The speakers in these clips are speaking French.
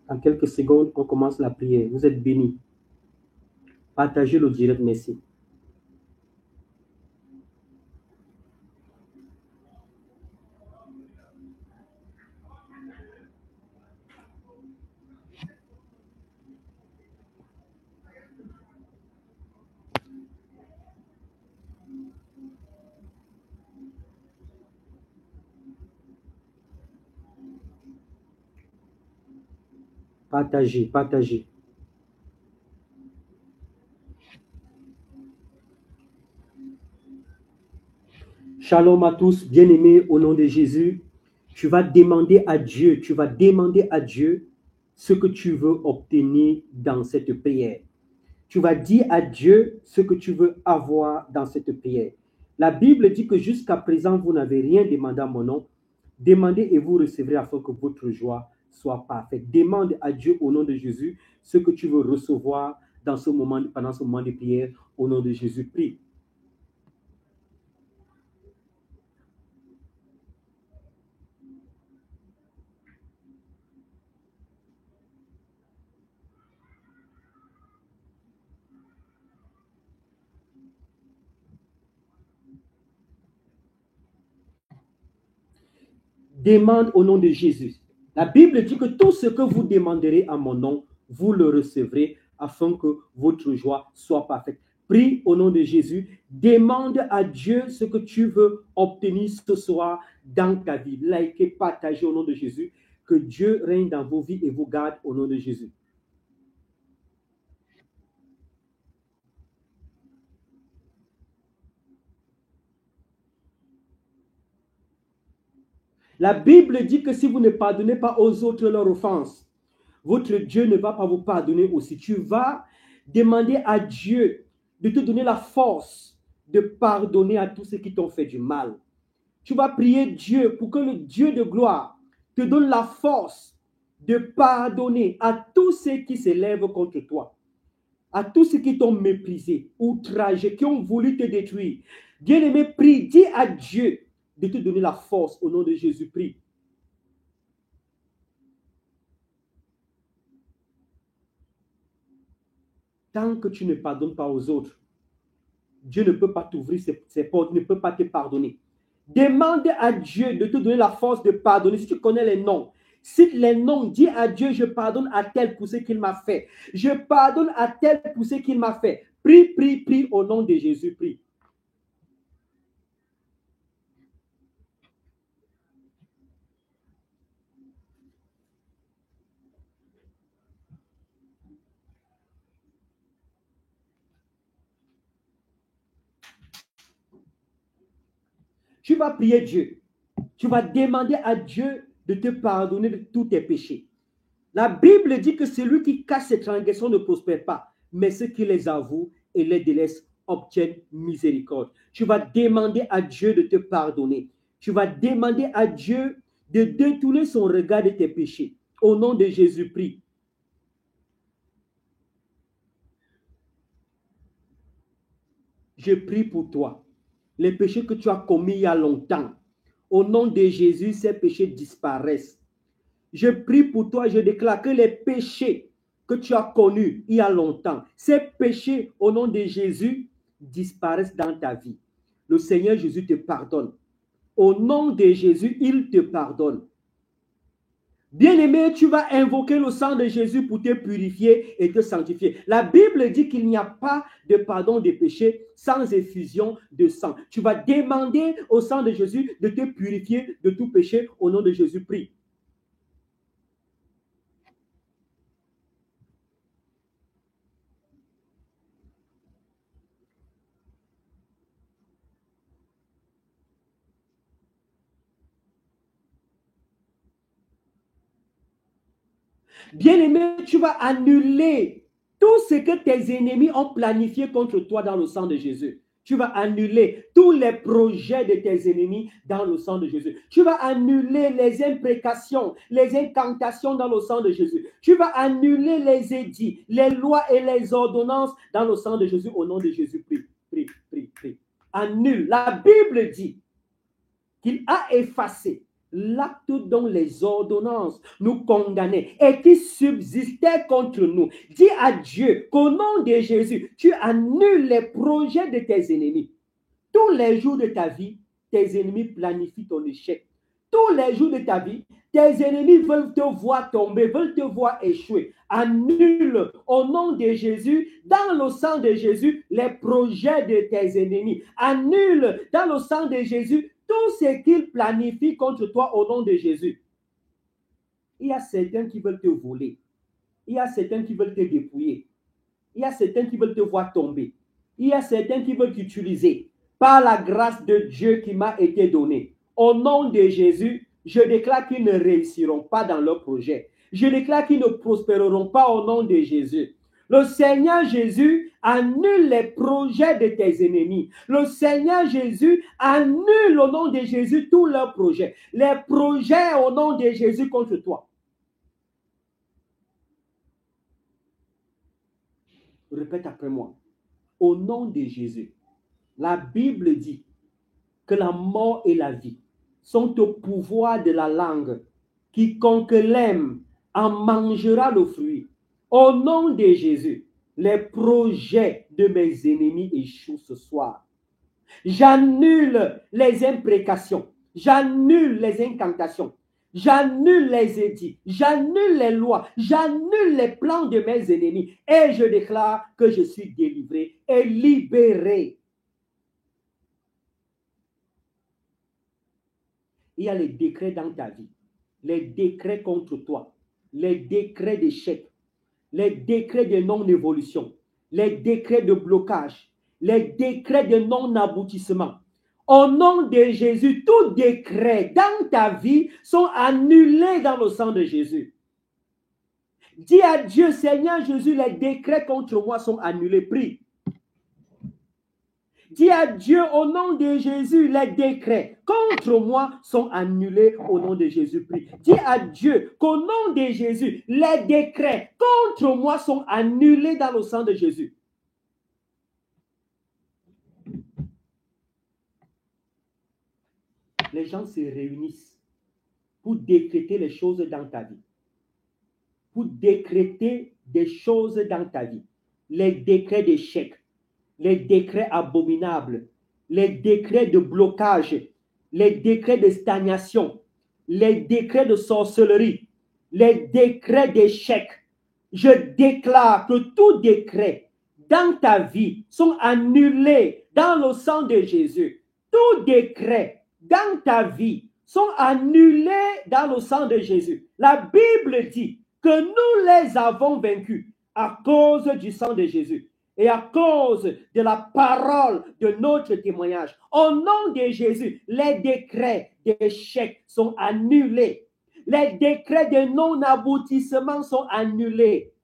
En quelques secondes, on commence la prière. Vous êtes bénis. Partagez le direct, merci. Partagez, partagez. Shalom à tous, bien-aimés, au nom de Jésus. Tu vas demander à Dieu, ce que tu veux obtenir dans cette prière. Tu vas dire à Dieu ce que tu veux avoir dans cette prière. La Bible dit que jusqu'à présent, vous n'avez rien demandé à mon nom. Demandez et vous recevrez afin que votre joie soit parfaite. Demande à Dieu au nom de Jésus ce que tu veux recevoir dans ce moment, pendant ce moment de prière. Au nom de Jésus, prie. Demande au nom de Jésus. La Bible dit que tout ce que vous demanderez à mon nom, vous le recevrez afin que votre joie soit parfaite. Prie au nom de Jésus. Demande à Dieu ce que tu veux obtenir ce soir dans ta vie. Likez, partagez au nom de Jésus. Que Dieu règne dans vos vies et vous garde au nom de Jésus. La Bible dit que si vous ne pardonnez pas aux autres leurs offenses, votre Dieu ne va pas vous pardonner aussi. Tu vas demander à Dieu de te donner la force de pardonner à tous ceux qui t'ont fait du mal. Tu vas prier Dieu pour que le Dieu de gloire te donne la force de pardonner à tous ceux qui s'élèvent contre toi, à tous ceux qui t'ont méprisé, outragé, qui ont voulu te détruire. Bien-aimé, prie, dis à Dieu de te donner la force au nom de Jésus, prie. Tant que tu ne pardonnes pas aux autres, Dieu ne peut pas t'ouvrir ses portes, ne peut pas te pardonner. Demande à Dieu de te donner la force de pardonner. Si tu connais les noms, cite les noms, dis à Dieu, je pardonne à tel pour ce qu'il m'a fait. Je pardonne à tel pour ce qu'il m'a fait. Prie, prie, prie au nom de Jésus, prie. Tu vas prier Dieu. Tu vas demander à Dieu de te pardonner de tous tes péchés. La Bible dit que celui qui cache ses transgressions ne prospère pas, mais ceux qui les avouent et les délaissent obtiennent miséricorde. Tu vas demander à Dieu de te pardonner. Tu vas demander à Dieu de détourner son regard de tes péchés. Au nom de Jésus, prie. Je prie pour toi. Les péchés que tu as commis il y a longtemps, au nom de Jésus, ces péchés disparaissent. Je prie pour toi, je déclare que les péchés que tu as connus il y a longtemps, ces péchés au nom de Jésus disparaissent dans ta vie. Le Seigneur Jésus te pardonne. Au nom de Jésus, il te pardonne. Bien-aimé, tu vas invoquer le sang de Jésus pour te purifier et te sanctifier. La Bible dit qu'il n'y a pas de pardon des péchés sans effusion de sang. Tu vas demander au sang de Jésus de te purifier de tout péché. Au nom de Jésus, prie. Bien-aimé, tu vas annuler tout ce que tes ennemis ont planifié contre toi dans le sang de Jésus. Tu vas annuler tous les projets de tes ennemis dans le sang de Jésus. Tu vas annuler les imprécations, les incantations dans le sang de Jésus. Tu vas annuler les édits, les lois et les ordonnances dans le sang de Jésus. Au nom de Jésus, prie, prie, prie, prie. Annule. La Bible dit qu'il a effacé l'acte dont les ordonnances nous condamnaient et qui subsistait contre nous. Dis à Dieu qu'au nom de Jésus, tu annules les projets de tes ennemis. Tous les jours de ta vie, tes ennemis planifient ton échec. Tous les jours de ta vie, tes ennemis veulent te voir tomber, veulent te voir échouer. Annule au nom de Jésus, dans le sang de Jésus, les projets de tes ennemis. Annule dans le sang de Jésus tout ce qu'ils planifient contre toi au nom de Jésus. Il y a certains qui veulent te voler. Il y a certains qui veulent te dépouiller. Il y a certains qui veulent te voir tomber. Il y a certains qui veulent t'utiliser. Par la grâce de Dieu qui m'a été donnée. Au nom de Jésus, je déclare qu'ils ne réussiront pas dans leur projet. Je déclare qu'ils ne prospéreront pas au nom de Jésus. Le Seigneur Jésus annule les projets de tes ennemis. Le Seigneur Jésus annule au nom de Jésus tous leurs projets. Les projets au nom de Jésus contre toi. Répète après moi. Au nom de Jésus, la Bible dit que la mort et la vie sont au pouvoir de la langue. Quiconque l'aime en mangera le fruit. Au nom de Jésus, les projets de mes ennemis échouent ce soir. J'annule les imprécations. J'annule les incantations. J'annule les édits. J'annule les lois. J'annule les plans de mes ennemis. Et je déclare que je suis délivré et libéré. Il y a les décrets dans ta vie, les décrets contre toi, les décrets d'échec, les décrets de non-évolution, les décrets de blocage, les décrets de non-aboutissement. Au nom de Jésus, tous décrets dans ta vie sont annulés dans le sang de Jésus. Dis à Dieu, Seigneur Jésus, les décrets contre moi sont annulés. Prie. Dis à Dieu, au nom de Jésus, les décrets contre moi sont annulés au nom de Jésus. Prie. Dis à Dieu qu'au nom de Jésus, les décrets contre moi sont annulés dans le sang de Jésus. Les gens se réunissent pour décréter les choses dans ta vie. Pour décréter des choses dans ta vie. Les décrets d'échec, les décrets abominables, les décrets de blocage, les décrets de stagnation, les décrets de sorcellerie, les décrets d'échec. Je déclare que tous décrets dans ta vie sont annulés dans le sang de Jésus. Tous décrets dans ta vie sont annulés dans le sang de Jésus. La Bible dit que nous les avons vaincus à cause du sang de Jésus. Et à cause de la parole de notre témoignage, au nom de Jésus, les décrets d'échec sont annulés. Les décrets de non-aboutissement sont annulés.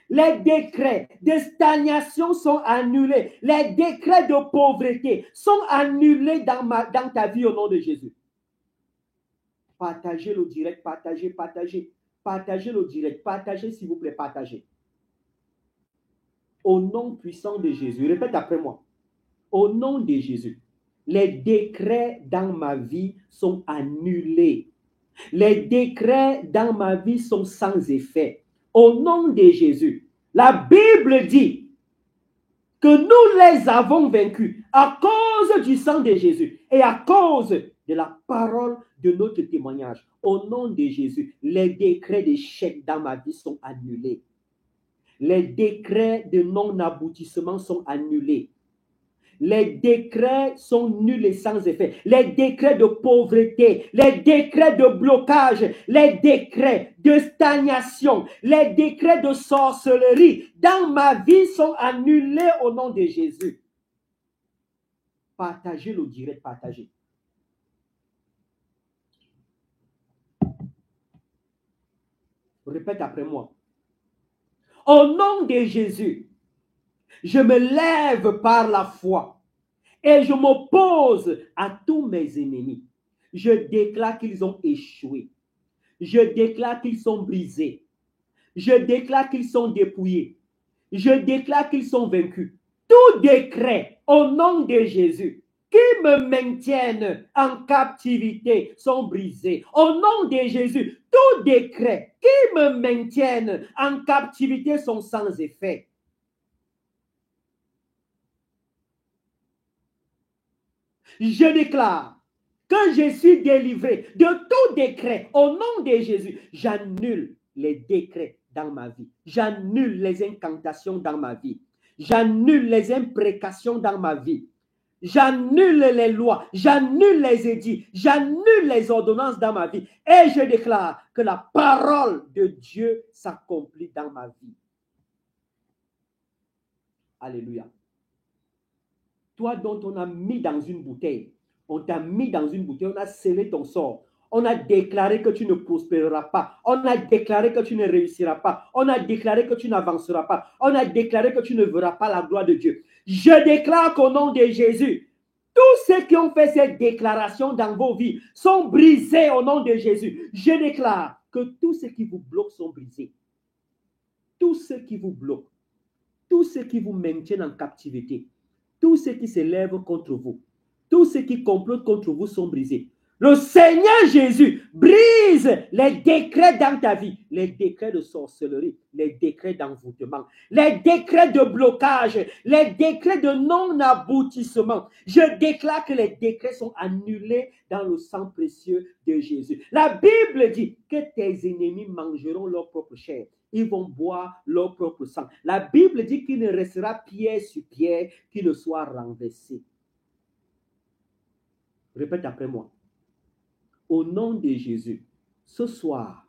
Les décrets de stagnation sont annulés. Les décrets de pauvreté sont annulés dans ta vie au nom de Jésus. Partagez le direct, partagez. Partagez le direct, partagez s'il vous plaît, partagez. Au nom puissant de Jésus, répète après moi. Au nom de Jésus, les décrets dans ma vie sont annulés. Les décrets dans ma vie sont sans effet. Au nom de Jésus, la Bible dit que nous les avons vaincus à cause du sang de Jésus et à cause de la parole de notre témoignage. Au nom de Jésus, les décrets d'échec dans ma vie sont annulés. Les décrets de non-aboutissement sont annulés. Les décrets sont nuls et sans effet. Les décrets de pauvreté, les décrets de blocage, les décrets de stagnation, les décrets de sorcellerie dans ma vie sont annulés au nom de Jésus. Partagez le direct, partagez. Répète après moi. Au nom de Jésus, je me lève par la foi et je m'oppose à tous mes ennemis. Je déclare qu'ils ont échoué. Je déclare qu'ils sont brisés. Je déclare qu'ils sont dépouillés. Je déclare qu'ils sont vaincus. Tout décret au nom de Jésus qui me maintiennent en captivité sont brisés. Au nom de Jésus, tout décret qui me maintiennent en captivité sont sans effet. Je déclare que je suis délivré de tout décret. Au nom de Jésus, j'annule les décrets dans ma vie. J'annule les incantations dans ma vie. J'annule les imprécations dans ma vie. J'annule les lois, j'annule les édits, j'annule les ordonnances dans ma vie. Et je déclare que la parole de Dieu s'accomplit dans ma vie. Alléluia. Toi dont on a mis dans une bouteille, on t'a mis dans une bouteille, on a scellé ton sort. On a déclaré que tu ne prospéreras pas. On a déclaré que tu ne réussiras pas. On a déclaré que tu n'avanceras pas. On a déclaré que tu ne verras pas la gloire de Dieu. Je déclare qu'au nom de Jésus, tous ceux qui ont fait cette déclaration dans vos vies sont brisés au nom de Jésus. Je déclare que tous ceux qui vous bloquent sont brisés. Tous ceux qui vous bloquent, tous ceux qui vous maintiennent en captivité, tous ceux qui s'élèvent contre vous, tous ceux qui complotent contre vous sont brisés. Le Seigneur Jésus brise les décrets dans ta vie, les décrets de sorcellerie, les décrets d'envoûtement, les décrets de blocage, les décrets de non-aboutissement. Je déclare que les décrets sont annulés dans le sang précieux de Jésus. La Bible dit que tes ennemis mangeront leur propre chair. Ils vont boire leur propre sang. La Bible dit qu'il ne restera pierre sur pierre qui ne soit renversé. Répète après moi. Au nom de Jésus, ce soir,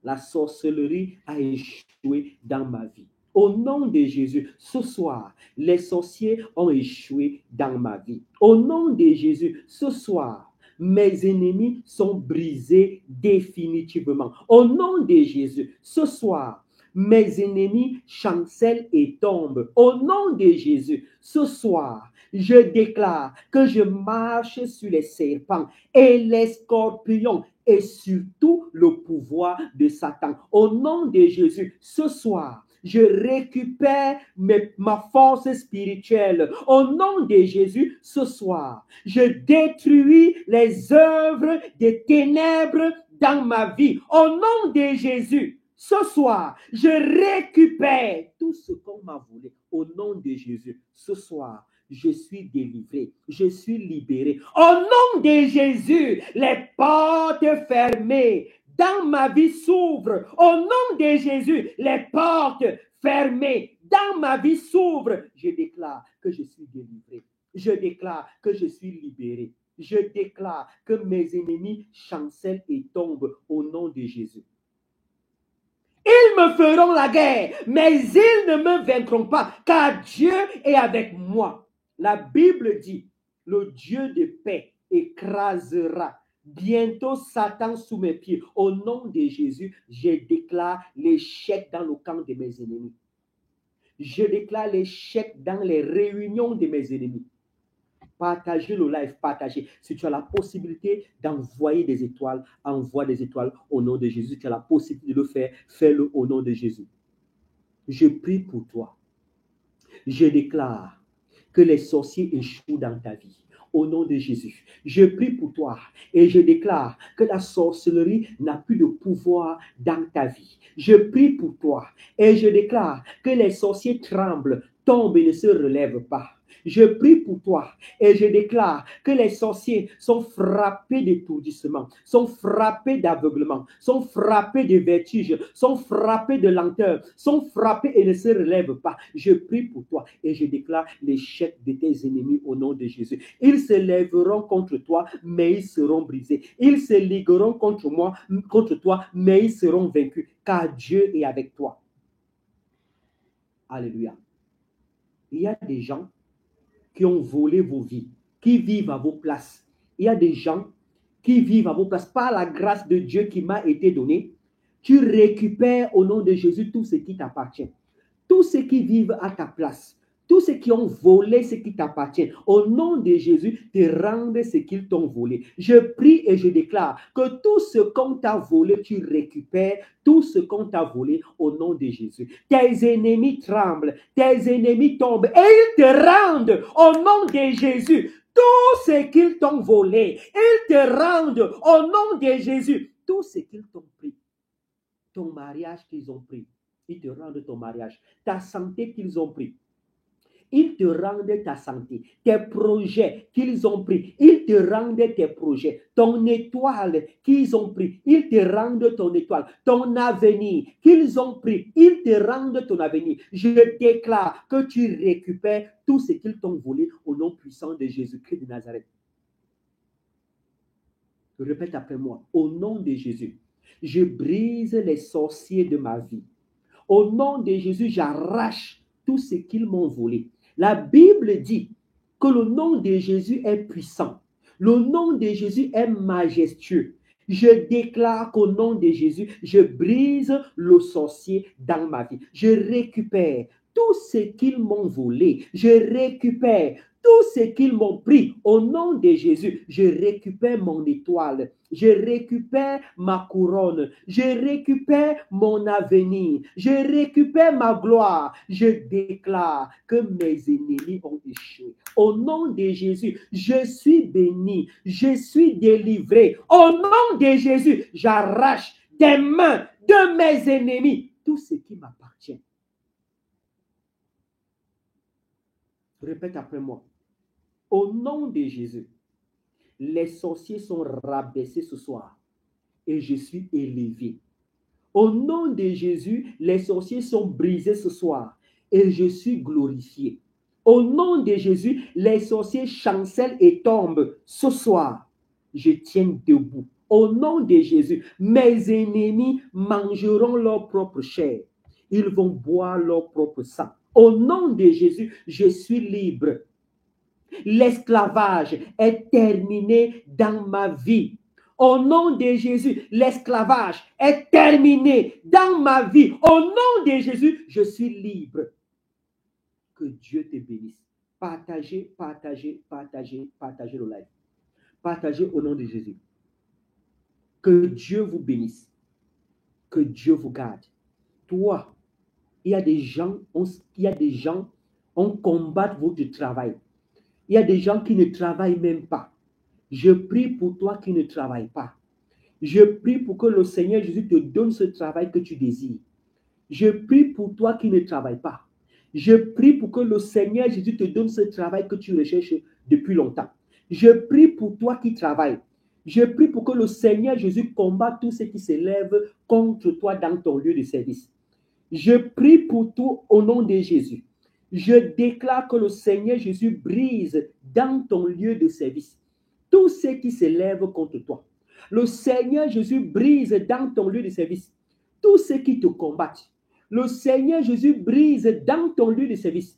la sorcellerie a échoué dans ma vie. Au nom de Jésus, ce soir, les sorciers ont échoué dans ma vie. Au nom de Jésus, ce soir, mes ennemis sont brisés définitivement. Au nom de Jésus, ce soir, mes ennemis chancellent et tombent. Au nom de Jésus, ce soir, je déclare que je marche sur les serpents et les scorpions et surtout le pouvoir de Satan. Au nom de Jésus, ce soir, je récupère ma force spirituelle. Au nom de Jésus, ce soir, je détruis les œuvres des ténèbres dans ma vie. Au nom de Jésus, ce soir, je récupère tout ce qu'on m'a volé. Au nom de Jésus, ce soir, je suis délivré, je suis libéré. Au nom de Jésus, les portes fermées dans ma vie s'ouvrent. Au nom de Jésus, les portes fermées dans ma vie s'ouvrent. Je déclare que je suis délivré. Je déclare que je suis libéré. Je déclare que mes ennemis chancellent et tombent au nom de Jésus. Ils me feront la guerre, mais ils ne me vaincront pas, car Dieu est avec moi. La Bible dit, le Dieu de paix écrasera bientôt Satan sous mes pieds. Au nom de Jésus, je déclare l'échec dans le camp de mes ennemis. Je déclare l'échec dans les réunions de mes ennemis. Partagez le live, partagez. Si tu as la possibilité d'envoyer des étoiles, envoie des étoiles au nom de Jésus. Si tu as la possibilité de le faire, fais-le au nom de Jésus. Je prie pour toi. Je déclare que les sorciers échouent dans ta vie. Au nom de Jésus, je prie pour toi et je déclare que la sorcellerie n'a plus de pouvoir dans ta vie. Je prie pour toi et je déclare que les sorciers tremblent, tombent et ne se relèvent pas. Je prie pour toi et je déclare que les sorciers sont frappés d'étourdissement, sont frappés d'aveuglement, sont frappés de vertige, sont frappés de lenteur, sont frappés et ne se relèvent pas. Je prie pour toi et je déclare l'échec de tes ennemis au nom de Jésus. Ils se lèveront contre toi, mais ils seront brisés. Ils se ligueront contre moi, contre toi, mais ils seront vaincus, car Dieu est avec toi. Alléluia. Il y a des gens qui ont volé vos vies, qui vivent à vos places. Il y a des gens qui vivent à vos places. Par la grâce de Dieu qui m'a été donnée, tu récupères au nom de Jésus tout ce qui t'appartient. Tous ceux qui vivent à ta place, tous ceux qui ont volé ce qui t'appartient, au nom de Jésus, te rendent ce qu'ils t'ont volé. Je prie et je déclare que tout ce qu'on t'a volé, tu récupères tout ce qu'on t'a volé au nom de Jésus. Tes ennemis tremblent, tes ennemis tombent et ils te rendent au nom de Jésus. tout ce qu'ils t'ont volé, ils te rendent au nom de Jésus. Tout ce qu'ils t'ont pris, ton mariage qu'ils ont pris, ils te rendent ton mariage. Ta santé qu'ils ont pris, ils te rendent ta santé. Tes projets qu'ils ont pris, ils te rendent tes projets. Ton étoile qu'ils ont pris, ils te rendent ton étoile. Ton avenir qu'ils ont pris, ils te rendent ton avenir. Je déclare que tu récupères tout ce qu'ils t'ont volé au nom puissant de Jésus-Christ de Nazareth. Répète après moi. Au nom de Jésus, je brise les sorciers de ma vie. Au nom de Jésus, j'arrache tout ce qu'ils m'ont volé. La Bible dit que le nom de Jésus est puissant. Le nom de Jésus est majestueux. Je déclare qu'au nom de Jésus, je brise le sorcier dans ma vie. Je récupère tout ce qu'ils m'ont volé. Je récupère tout ce qu'ils m'ont pris. Au nom de Jésus, je récupère mon étoile. Je récupère ma couronne. Je récupère mon avenir. Je récupère ma gloire. Je déclare que mes ennemis ont échoué. Au nom de Jésus, je suis béni. Je suis délivré. Au nom de Jésus, j'arrache des mains de mes ennemis tout ce qui m'appartient. Répète après moi. Au nom de Jésus, les sorciers sont rabaissés ce soir et je suis élevé. Au nom de Jésus, les sorciers sont brisés ce soir et je suis glorifié. Au nom de Jésus, les sorciers chancellent et tombent ce soir. Je tiens debout. Au nom de Jésus, mes ennemis mangeront leur propre chair. Ils vont boire leur propre sang. Au nom de Jésus, je suis libre. L'esclavage est terminé dans ma vie. Au nom de Jésus, l'esclavage est terminé dans ma vie. Au nom de Jésus, je suis libre. Que Dieu te bénisse. Partagez, partagez, partagez, partagez le live. Partagez au nom de Jésus. Que Dieu vous bénisse. Que Dieu vous garde. Toi, il y a des gens, on combat votre travail. Il y a des gens qui ne travaillent même pas. Je prie pour toi qui ne travaille pas. Je prie pour que le Seigneur Jésus te donne ce travail que tu désires. Je prie pour toi qui ne travaille pas. Je prie pour que le Seigneur Jésus te donne ce travail que tu recherches depuis longtemps. Je prie pour toi qui travaille. Je prie pour que le Seigneur Jésus combatte tout ce qui s'élève contre toi dans ton lieu de service. Je prie pour toi au nom de Jésus. Je déclare que le Seigneur Jésus brise dans ton lieu de service tout ce qui s'élève contre toi. Le Seigneur Jésus brise dans ton lieu de service tout ce qui te combattent. Le Seigneur Jésus brise dans ton lieu de service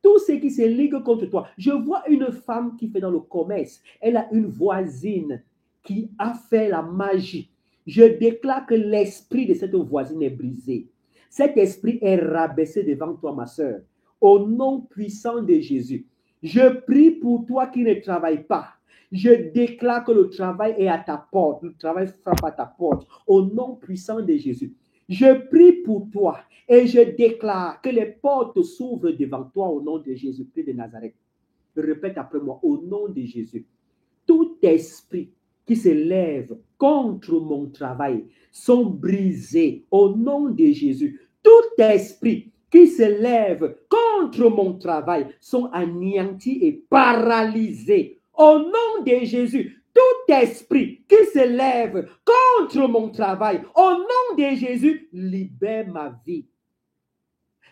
tout ce qui se ligue contre toi. Je vois une femme qui fait dans le commerce. Elle a une voisine qui a fait la magie. Je déclare que l'esprit de cette voisine est brisé. Cet esprit est rabaissé devant toi, ma soeur. Au nom puissant de Jésus, je prie pour toi qui ne travaille pas. Je déclare que le travail est à ta porte. Le travail frappe à ta porte. Au nom puissant de Jésus. Je prie pour toi et je déclare que les portes s'ouvrent devant toi au nom de Jésus-Christ de Nazareth. Répète après moi, au nom de Jésus. Tout esprit qui se lève contre mon travail sont brisés au nom de Jésus. Tout esprit qui se lève contre mon travail sont anéantis et paralysés. Au nom de Jésus, tout esprit qui se lève contre mon travail, au nom de Jésus, libère ma vie.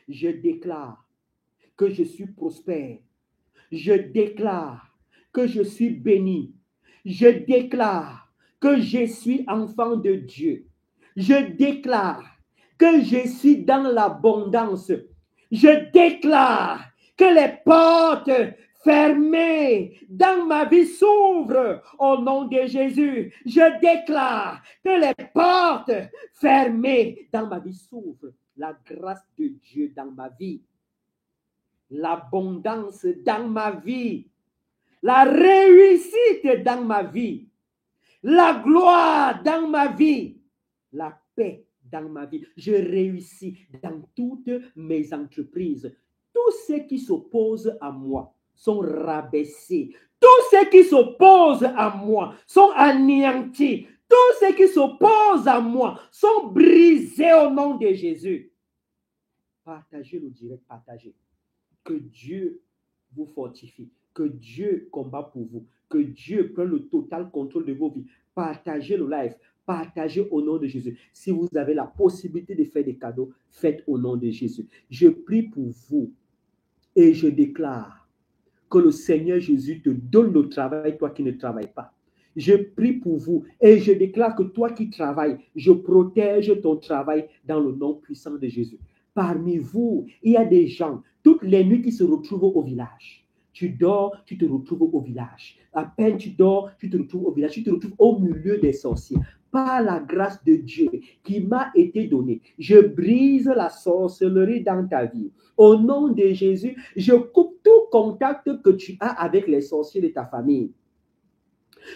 Je déclare que je suis prospère. Je déclare que je suis béni. Je déclare que je suis enfant de Dieu. Je déclare que je suis dans l'abondance. Je déclare que les portes fermées dans ma vie s'ouvrent au nom de Jésus. Je déclare que les portes fermées dans ma vie s'ouvrent. La grâce de Dieu dans ma vie. L'abondance dans ma vie. La réussite dans ma vie. La gloire dans ma vie. La paix dans ma vie. Je réussis dans toutes mes entreprises. Tous ceux qui s'opposent à moi sont rabaissés. Tous ceux qui s'opposent à moi sont anéantis. Tous ceux qui s'opposent à moi sont brisés au nom de Jésus. Partagez le direct, partagez. Que Dieu vous fortifie. Que Dieu combat pour vous. Que Dieu prenne le total contrôle de vos vies. Partagez le live. Partagez au nom de Jésus. Si vous avez la possibilité de faire des cadeaux, faites au nom de Jésus. Je prie pour vous et je déclare que le Seigneur Jésus te donne le travail, toi qui ne travailles pas. Je prie pour vous et je déclare que toi qui travailles, je protège ton travail dans le nom puissant de Jésus. Parmi vous, il y a des gens, toutes les nuits qui se retrouvent au village. Tu dors, tu te retrouves au village. À peine tu dors, tu te retrouves au village. Tu te retrouves au milieu des sorciers. Par la grâce de Dieu qui m'a été donnée, je brise la sorcellerie dans ta vie. Au nom de Jésus, je coupe tout contact que tu as avec les sorciers de ta famille.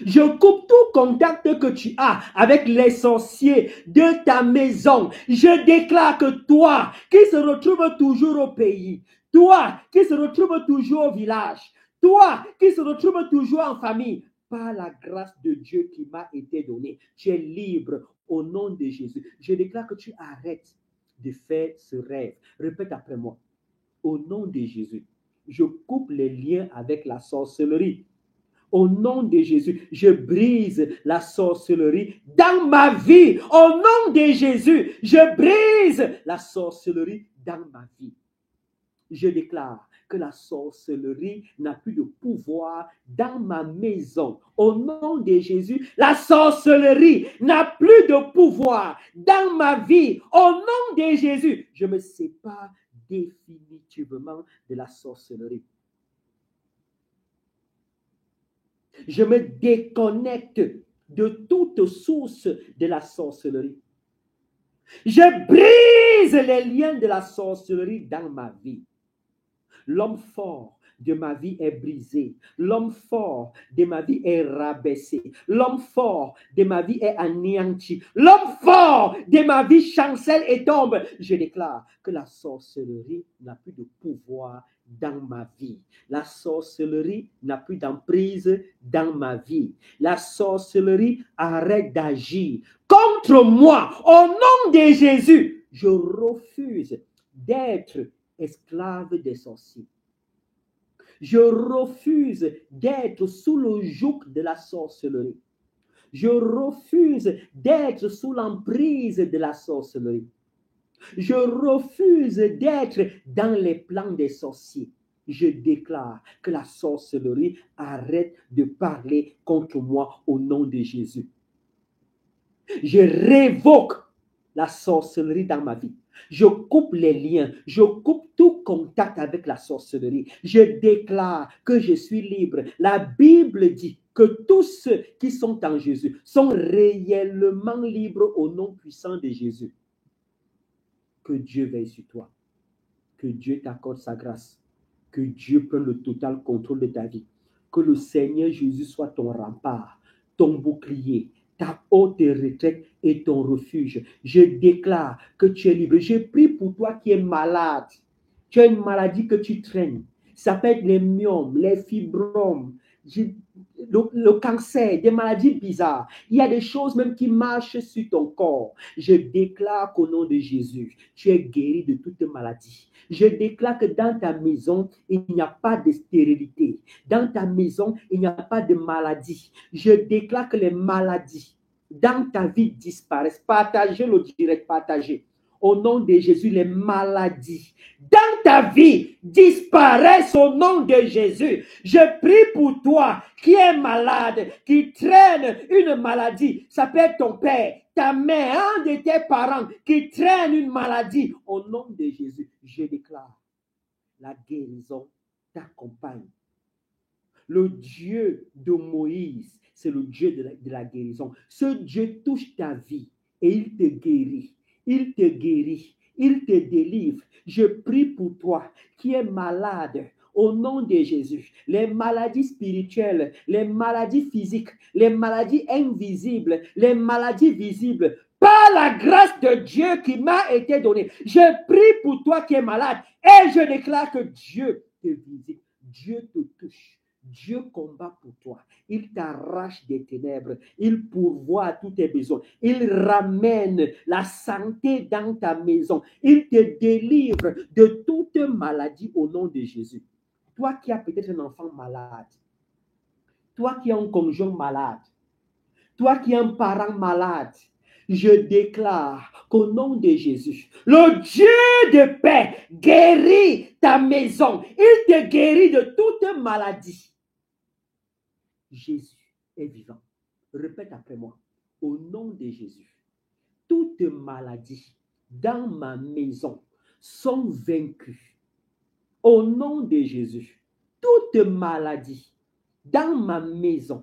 Je coupe tout contact que tu as avec les sorciers de ta maison. Je déclare que toi qui se retrouve toujours au pays, toi qui se retrouve toujours au village, toi qui se retrouve toujours en famille, par la grâce de Dieu qui m'a été donnée, tu es libre au nom de Jésus. Je déclare que tu arrêtes de faire ce rêve. Répète après moi. Au nom de Jésus, je coupe les liens avec la sorcellerie. Au nom de Jésus, je brise la sorcellerie dans ma vie. Au nom de Jésus, je brise la sorcellerie dans ma vie. Je déclare que la sorcellerie n'a plus de pouvoir dans ma maison. Au nom de Jésus, la sorcellerie n'a plus de pouvoir dans ma vie. Au nom de Jésus, je me sépare définitivement de la sorcellerie. Je me déconnecte de toute source de la sorcellerie. Je brise les liens de la sorcellerie dans ma vie. L'homme fort de ma vie est brisé. L'homme fort de ma vie est rabaissé. L'homme fort de ma vie est anéanti. L'homme fort de ma vie chancelle et tombe. Je déclare que la sorcellerie n'a plus de pouvoir dans ma vie. La sorcellerie n'a plus d'emprise dans ma vie. La sorcellerie arrête d'agir contre moi. Au nom de Jésus, je refuse d'être esclave des sorciers. Je refuse d'être sous le joug de la sorcellerie. Je refuse d'être sous l'emprise de la sorcellerie. Je refuse d'être dans les plans des sorciers. Je déclare que la sorcellerie arrête de parler contre moi au nom de Jésus. Je révoque la sorcellerie dans ma vie. Je coupe les liens. Je coupe tout contact avec la sorcellerie. Je déclare que je suis libre. La Bible dit que tous ceux qui sont en Jésus sont réellement libres au nom puissant de Jésus. Que Dieu veille sur toi. Que Dieu t'accorde sa grâce. Que Dieu prenne le total contrôle de ta vie. Que le Seigneur Jésus soit ton rempart, ton bouclier, ta haute retraite et ton refuge. Je déclare que tu es libre. Je prie pour toi qui es malade. Tu as une maladie que tu traînes. Ça peut être les myomes, les fibromes, le cancer, des maladies bizarres. Il y a des choses même qui marchent sur ton corps. Je déclare qu'au nom de Jésus, tu es guéri de toute maladie. Je déclare que dans ta maison, il n'y a pas de stérilité. Dans ta maison, il n'y a pas de maladie. Je déclare que les maladies dans ta vie disparaissent. Partagez le direct, partagez. Au nom de Jésus, les maladies dans ta vie disparaissent au nom de Jésus. Je prie pour toi qui es malade, qui traîne une maladie. Ça peut être ton père, ta mère, un de tes parents qui traîne une maladie. Au nom de Jésus, je déclare la guérison t'accompagne. Le Dieu de Moïse, c'est le Dieu de la guérison. Ce Dieu touche ta vie et il te guérit. Il te guérit, il te délivre. Je prie pour toi qui es malade. Au nom de Jésus, les maladies spirituelles, les maladies physiques, les maladies invisibles, les maladies visibles, par la grâce de Dieu qui m'a été donnée, je prie pour toi qui es malade et je déclare que Dieu te visite, Dieu te touche, Dieu combat pour toi. Il t'arrache des ténèbres. Il pourvoit à tous tes besoins. Il ramène la santé dans ta maison. Il te délivre de toute maladie au nom de Jésus. Toi qui as peut-être un enfant malade, toi qui as un conjoint malade, toi qui as un parent malade, je déclare qu'au nom de Jésus, le Dieu de paix guérit ta maison. Il te guérit de toute maladie. Jésus est vivant. Répète après moi. Au nom de Jésus, toutes maladies dans ma maison sont vaincues. Au nom de Jésus, toutes maladies dans ma maison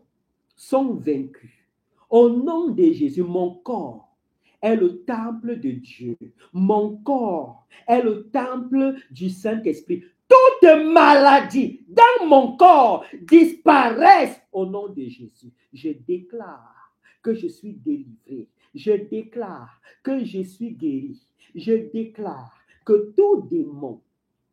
sont vaincues. Au nom de Jésus, mon corps est le temple de Dieu. Mon corps est le temple du Saint-Esprit. Toutes maladies dans mon corps disparaissent au nom de Jésus. Je déclare que je suis délivré. Je déclare que je suis guéri. Je déclare que tout démon,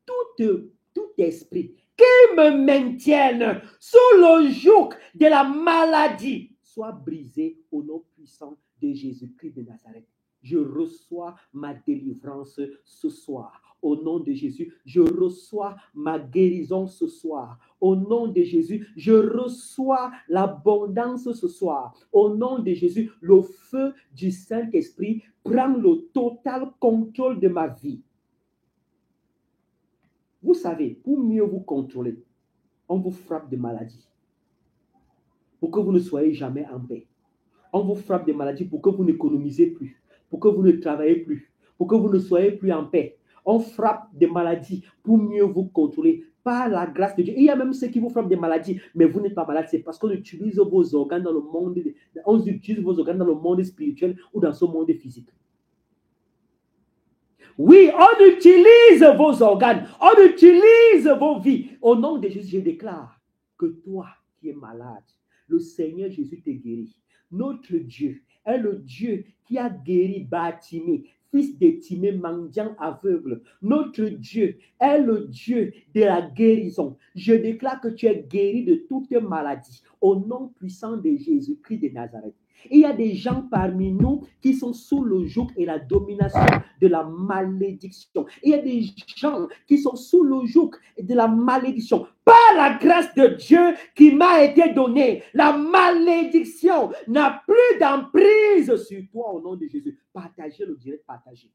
tout esprit qui me maintienne sous le joug de la maladie soit brisé au nom puissant de Jésus-Christ de Nazareth. Je reçois ma délivrance ce soir. Au nom de Jésus, je reçois ma guérison ce soir. Au nom de Jésus, je reçois l'abondance ce soir. Au nom de Jésus, le feu du Saint-Esprit prend le total contrôle de ma vie. Vous savez, pour mieux vous contrôler, on vous frappe de maladies pour que vous ne soyez jamais en paix. On vous frappe de maladies pour que vous n'économisez plus, pour que vous ne travaillez plus, pour que vous ne soyez plus en paix. On frappe des maladies pour mieux vous contrôler par la grâce de Dieu. Il y a même ceux qui vous frappent des maladies, mais vous n'êtes pas malade. C'est parce qu'on utilise vos organes dans le monde, on utilise vos organes dans le monde spirituel ou dans ce monde physique. Oui, on utilise vos organes, on utilise vos vies. Au nom de Jésus, je déclare que toi qui es malade, le Seigneur Jésus te guérit. Notre Dieu est le Dieu qui a guéri Bartimée, fils de Timée, mendiant aveugle. Notre Dieu est le Dieu de la guérison. Je déclare que tu es guéri de toute maladie au nom puissant de Jésus-Christ de Nazareth. Il y a des gens parmi nous qui sont sous le joug et la domination de la malédiction. Il y a des gens qui sont sous le joug de la malédiction. Par la grâce de Dieu qui m'a été donnée, la malédiction n'a plus d'emprise sur toi au nom de Jésus. Partagez le direct, partagez.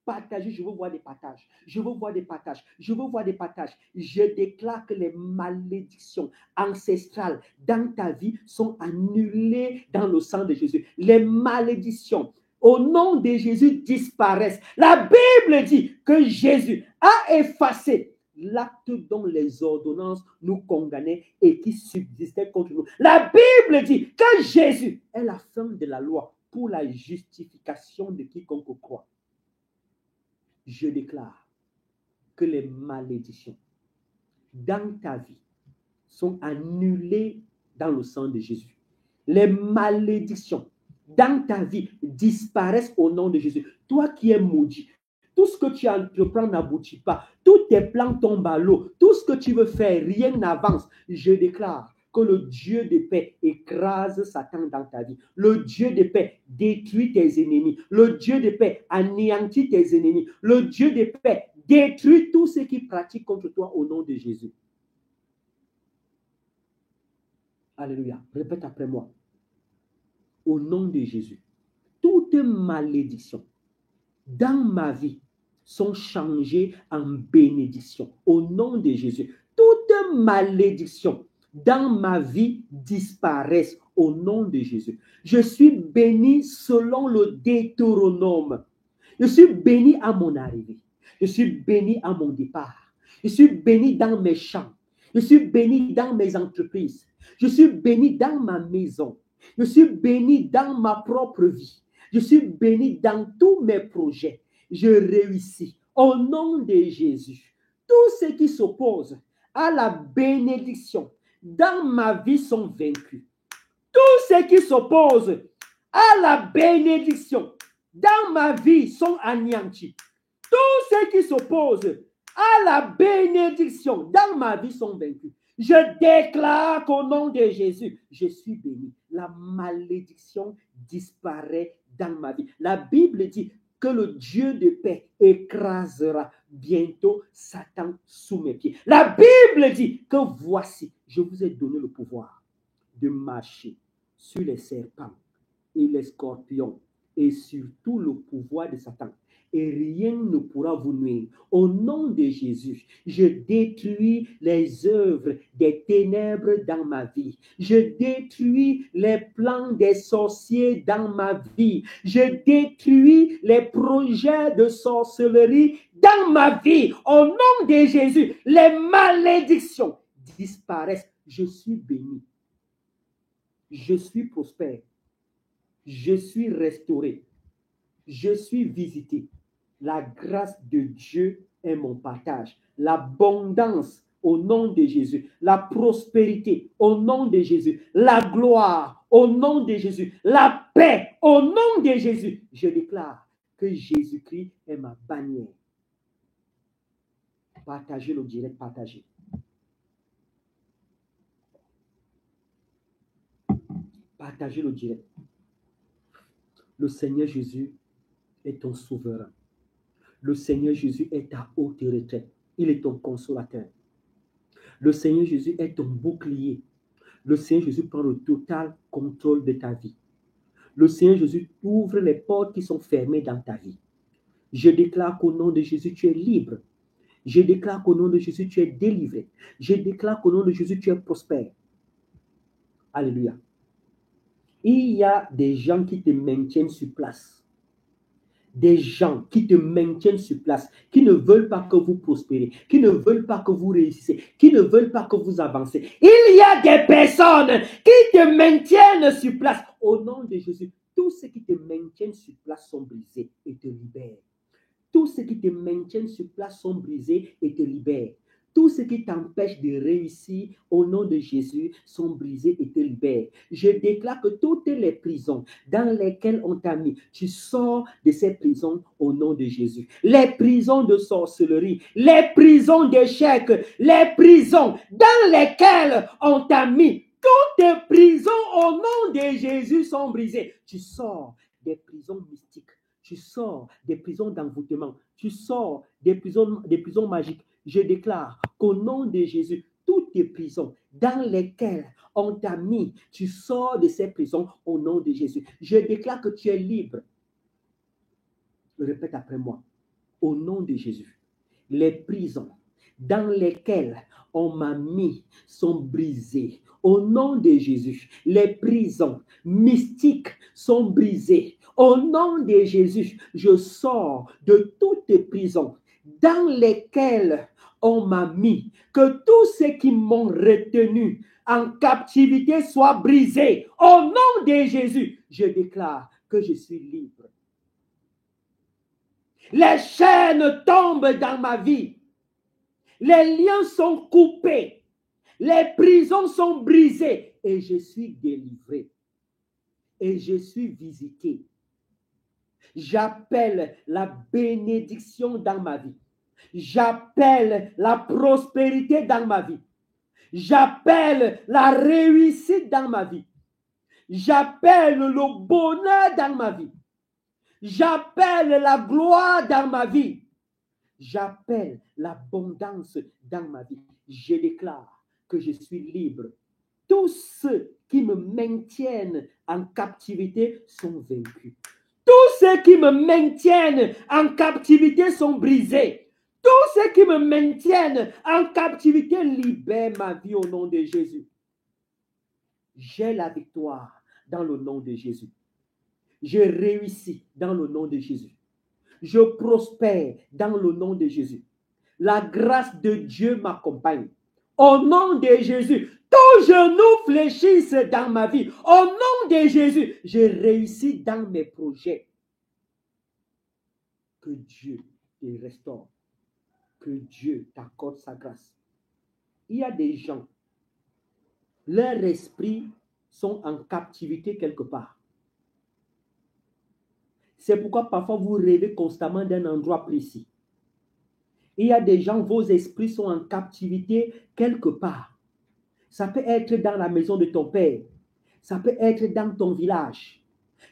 Partagez, je veux voir des partages. Je veux voir des partages. Je veux voir des partages. Je déclare que les malédictions ancestrales dans ta vie sont annulées dans le sang de Jésus. Les malédictions au nom de Jésus disparaissent. La Bible dit que Jésus a effacé l'acte dont les ordonnances nous condamnaient et qui subsistait contre nous. La Bible dit que Jésus est la fin de la loi pour la justification de quiconque croit. Je déclare que les malédictions dans ta vie sont annulées dans le sang de Jésus. Les malédictions dans ta vie disparaissent au nom de Jésus. Toi qui es maudit, tout ce que tu entreprends n'aboutit pas. Tous tes plans tombent à l'eau. Tout ce que tu veux faire, rien n'avance. Je déclare que le Dieu de paix écrase Satan dans ta vie. Le Dieu de paix détruit tes ennemis. Le Dieu de paix anéantit tes ennemis. Le Dieu de paix détruit tous ceux qui pratiquent contre toi au nom de Jésus. Alléluia. Répète après moi. Au nom de Jésus, toute malédiction dans ma vie sont changées en bénédiction. Au nom de Jésus, toute malédiction dans ma vie disparaissent au nom de Jésus. Je suis béni selon le Deutéronome. Je suis béni à mon arrivée. Je suis béni à mon départ. Je suis béni dans mes champs. Je suis béni dans mes entreprises. Je suis béni dans ma maison. Je suis béni dans ma propre vie. Je suis béni dans tous mes projets. Je réussis. Au nom de Jésus, tous ceux qui s'opposent à la bénédiction dans ma vie sont vaincus. Tous ceux qui s'opposent à la bénédiction dans ma vie sont anéantis. Tous ceux qui s'opposent à la bénédiction dans ma vie sont vaincus. Je déclare qu'au nom de Jésus, je suis béni. La malédiction disparaît dans ma vie. La Bible dit que le Dieu de paix écrasera bientôt Satan sous mes pieds. La Bible dit que voici, je vous ai donné le pouvoir de marcher sur les serpents et les scorpions et sur tout le pouvoir de Satan. Et rien ne pourra vous nuire. Au nom de Jésus, je détruis les œuvres des ténèbres dans ma vie. Je détruis les plans des sorciers dans ma vie. Je détruis les projets de sorcellerie dans ma vie. Au nom de Jésus, les malédictions disparaissent. Je suis béni. Je suis prospère. Je suis restauré. Je suis visité. La grâce de Dieu est mon partage. L'abondance au nom de Jésus. La prospérité au nom de Jésus. La gloire au nom de Jésus. La paix au nom de Jésus. Je déclare que Jésus-Christ est ma bannière. Partagez le direct, partagez. Partagez le direct. Le Seigneur Jésus est ton souverain. Le Seigneur Jésus est ta haute retraite. Il est ton consolateur. Le Seigneur Jésus est ton bouclier. Le Seigneur Jésus prend le total contrôle de ta vie. Le Seigneur Jésus ouvre les portes qui sont fermées dans ta vie. Je déclare qu'au nom de Jésus, tu es libre. Je déclare qu'au nom de Jésus, tu es délivré. Je déclare qu'au nom de Jésus, tu es prospère. Alléluia. Il y a des gens qui te maintiennent sur place. Des gens qui te maintiennent sur place, qui ne veulent pas que vous prospérez, qui ne veulent pas que vous réussissez, qui ne veulent pas que vous avancez. Il y a des personnes qui te maintiennent sur place. Au nom de Jésus, tous ceux qui te maintiennent sur place sont brisés et te libèrent. Tous ceux qui te maintiennent sur place sont brisés et te libèrent. Tous ceux qui t'empêchent de réussir au nom de Jésus sont brisés et te libèrent. Je déclare que toutes les prisons dans lesquelles on t'a mis, tu sors de ces prisons au nom de Jésus. Les prisons de sorcellerie, les prisons d'échecs, les prisons dans lesquelles on t'a mis, toutes les prisons au nom de Jésus sont brisées. Tu sors des prisons mystiques. Tu sors des prisons d'envoûtement. Tu sors des prisons magiques. Je déclare qu'au nom de Jésus, toutes les prisons dans lesquelles on t'a mis, tu sors de ces prisons au nom de Jésus. Je déclare que tu es libre. Répète après moi. Au nom de Jésus, les prisons dans lesquelles on m'a mis sont brisées. Au nom de Jésus, les prisons mystiques sont brisées. Au nom de Jésus, je sors de toutes les prisons dans lesquelles on m'a mis. Que tous ceux qui m'ont retenu en captivité soient brisés. Au nom de Jésus, je déclare que je suis libre. Les chaînes tombent dans ma vie. Les liens sont coupés. Les prisons sont brisées. Et je suis délivré. Et je suis visité. J'appelle la bénédiction dans ma vie. J'appelle la prospérité dans ma vie. J'appelle la réussite dans ma vie. J'appelle le bonheur dans ma vie. J'appelle la gloire dans ma vie. J'appelle l'abondance dans ma vie. Je déclare que je suis libre. Tous ceux qui me maintiennent en captivité sont vaincus. Tous ceux qui me maintiennent en captivité sont brisés. Tous ceux qui me maintiennent en captivité libèrent ma vie au nom de Jésus. J'ai la victoire dans le nom de Jésus. Je réussis dans le nom de Jésus. Je prospère dans le nom de Jésus. La grâce de Dieu m'accompagne. Au nom de Jésus, tous genoux fléchissent dans ma vie. Au nom de Jésus, je réussis dans mes projets. Que Dieu te restaure. Que Dieu t'accorde sa grâce. Il y a des gens, leurs esprits sont en captivité quelque part. C'est pourquoi parfois vous rêvez constamment d'un endroit précis. Il y a des gens, vos esprits sont en captivité quelque part. Ça peut être dans la maison de ton père. Ça peut être dans ton village.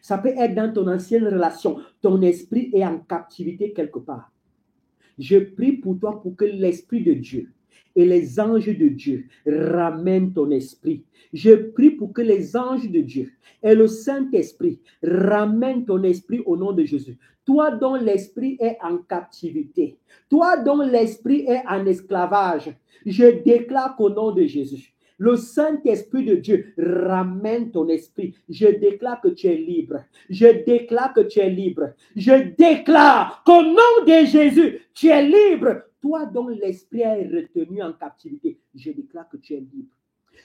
Ça peut être dans ton ancienne relation. Ton esprit est en captivité quelque part. Je prie pour toi pour que l'Esprit de Dieu et les anges de Dieu ramènent ton esprit. Je prie pour que les anges de Dieu et le Saint-Esprit ramènent ton esprit au nom de Jésus. Toi dont l'esprit est en captivité, toi dont l'esprit est en esclavage, je déclare qu'au nom de Jésus, le Saint-Esprit de Dieu ramène ton esprit. Je déclare que tu es libre. Je déclare que tu es libre. Je déclare qu'au nom de Jésus, tu es libre. Toi dont l'esprit est retenu en captivité, je déclare que tu es libre.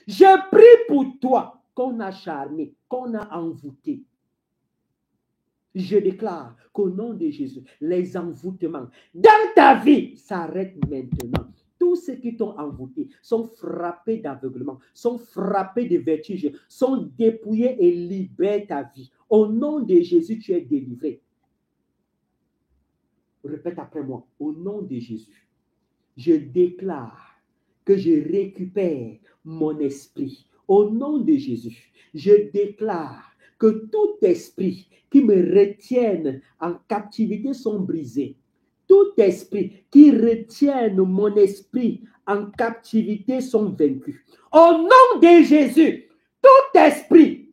Je prie pour toi qu'on a charmé, qu'on a envoûté. Je déclare qu'au nom de Jésus, les envoûtements dans ta vie s'arrêtent maintenant. Tous ceux qui t'ont envoûté sont frappés d'aveuglement, sont frappés de vertige, sont dépouillés et libèrent ta vie. Au nom de Jésus, tu es délivré. Répète après moi. Au nom de Jésus, je déclare que je récupère mon esprit. Au nom de Jésus, je déclare que tout esprit qui me retienne en captivité sont brisés. Tout esprit qui retienne mon esprit en captivité sont vaincus. Au nom de Jésus, tout esprit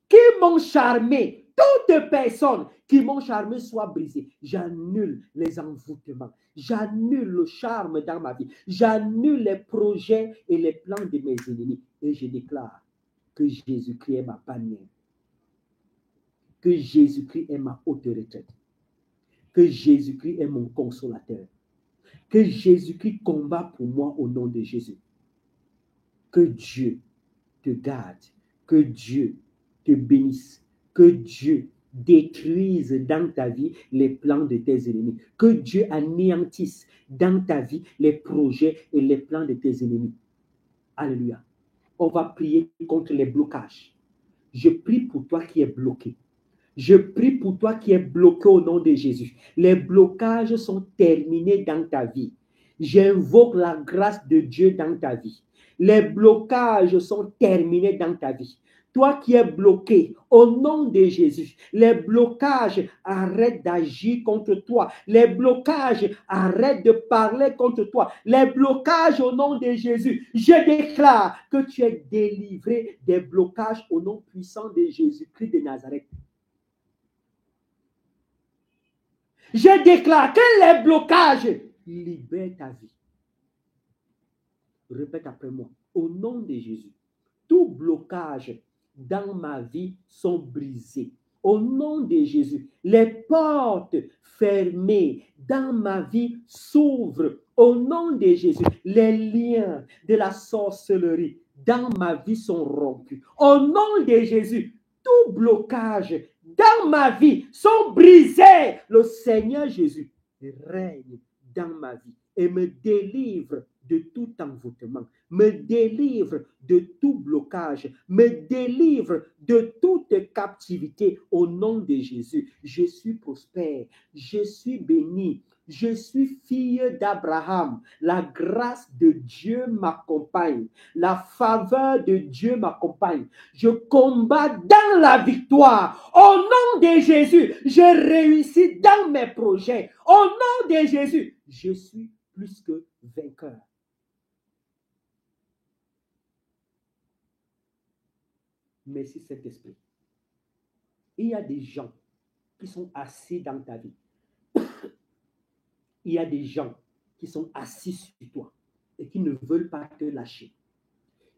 qui m'ont charmé, toute personne qui m'ont charmé soit brisée. J'annule les envoûtements. J'annule le charme dans ma vie. J'annule les projets et les plans de mes ennemis. Et je déclare que Jésus-Christ est ma bannière. Que Jésus-Christ est ma haute retraite. Que Jésus-Christ est mon consolateur. Que Jésus-Christ combat pour moi au nom de Jésus. Que Dieu te garde. Que Dieu te bénisse. Que Dieu détruise dans ta vie les plans de tes ennemis. Que Dieu anéantisse dans ta vie les projets et les plans de tes ennemis. Alléluia. On va prier contre les blocages. Je prie pour toi qui es bloqué. Je prie pour toi qui es bloqué au nom de Jésus. Les blocages sont terminés dans ta vie. J'invoque la grâce de Dieu dans ta vie. Les blocages sont terminés dans ta vie. Toi qui es bloqué, au nom de Jésus, les blocages arrêtent d'agir contre toi. Les blocages arrêtent de parler contre toi. Les blocages au nom de Jésus, je déclare que tu es délivré des blocages au nom puissant de Jésus-Christ de Nazareth. Je déclare que les blocages libèrent ta vie. Répète après moi. Au nom de Jésus, tout blocage dans ma vie sont brisés. Au nom de Jésus, les portes fermées dans ma vie s'ouvrent. Au nom de Jésus, les liens de la sorcellerie dans ma vie sont rompus. Au nom de Jésus, tout blocage dans ma vie sont brisés. Le Seigneur Jésus règne dans ma vie et me délivre de tout envoûtement, me délivre de tout blocage, me délivre de toute captivité au nom de Jésus. Je suis prospère, je suis béni, je suis fille d'Abraham. La grâce de Dieu m'accompagne, la faveur de Dieu m'accompagne. Je combats dans la victoire. Au nom de Jésus, je réussis dans mes projets. Au nom de Jésus, je suis plus que vainqueur. Merci Saint-Esprit. Il y a des gens qui sont assis dans ta vie. Il y a des gens qui sont assis sur toi et qui ne veulent pas te lâcher.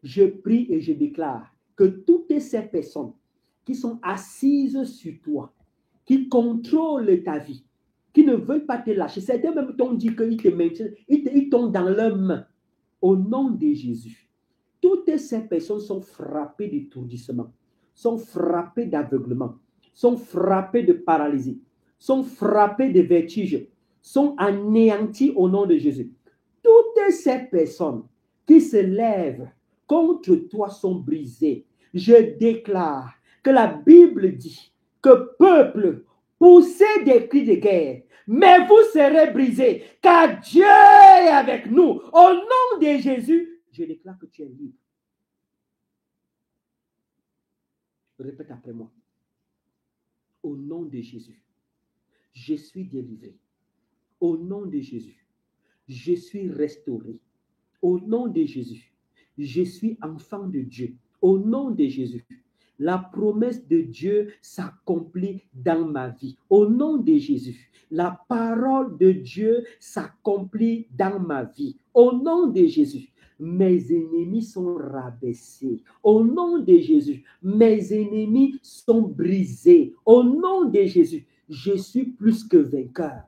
Je prie et je déclare que toutes ces personnes qui sont assises sur toi, qui contrôlent ta vie, qui ne veulent pas te lâcher, certains même t'ont dit qu'ils te maintiennent, ils t'ont dans leurs mains. Au nom de Jésus, toutes ces personnes sont frappées d'étourdissement, sont frappées d'aveuglement, sont frappées de paralysie, sont frappées de vertige, sont anéanties au nom de Jésus. Toutes ces personnes qui se lèvent contre toi sont brisées. Je déclare que la Bible dit que peuple, poussez des cris de guerre, mais vous serez brisés, car Dieu est avec nous. Au nom de Jésus, je déclare que tu es libre. Répète après moi. Au nom de Jésus, je suis délivré. Au nom de Jésus, je suis restauré. Au nom de Jésus, je suis enfant de Dieu. Au nom de Jésus, la promesse de Dieu s'accomplit dans ma vie. Au nom de Jésus, la parole de Dieu s'accomplit dans ma vie. Au nom de Jésus, mes ennemis sont rabaissés. Au nom de Jésus, mes ennemis sont brisés. Au nom de Jésus, je suis plus que vainqueur.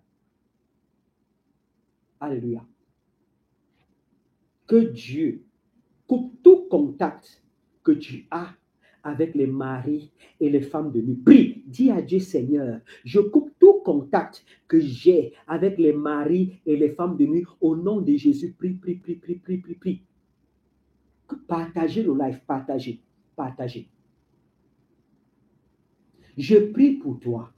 Alléluia. Que Dieu coupe tout contact que tu as avec les maris et les femmes de nuit. Prie, dis à Dieu, Seigneur, je coupe tout contact que j'ai avec les maris et les femmes de nuit. Au nom de Jésus, prie, prie, prie, prie, prie, prie, prie. Partagez le live, partagez, partagez. Je prie pour toi.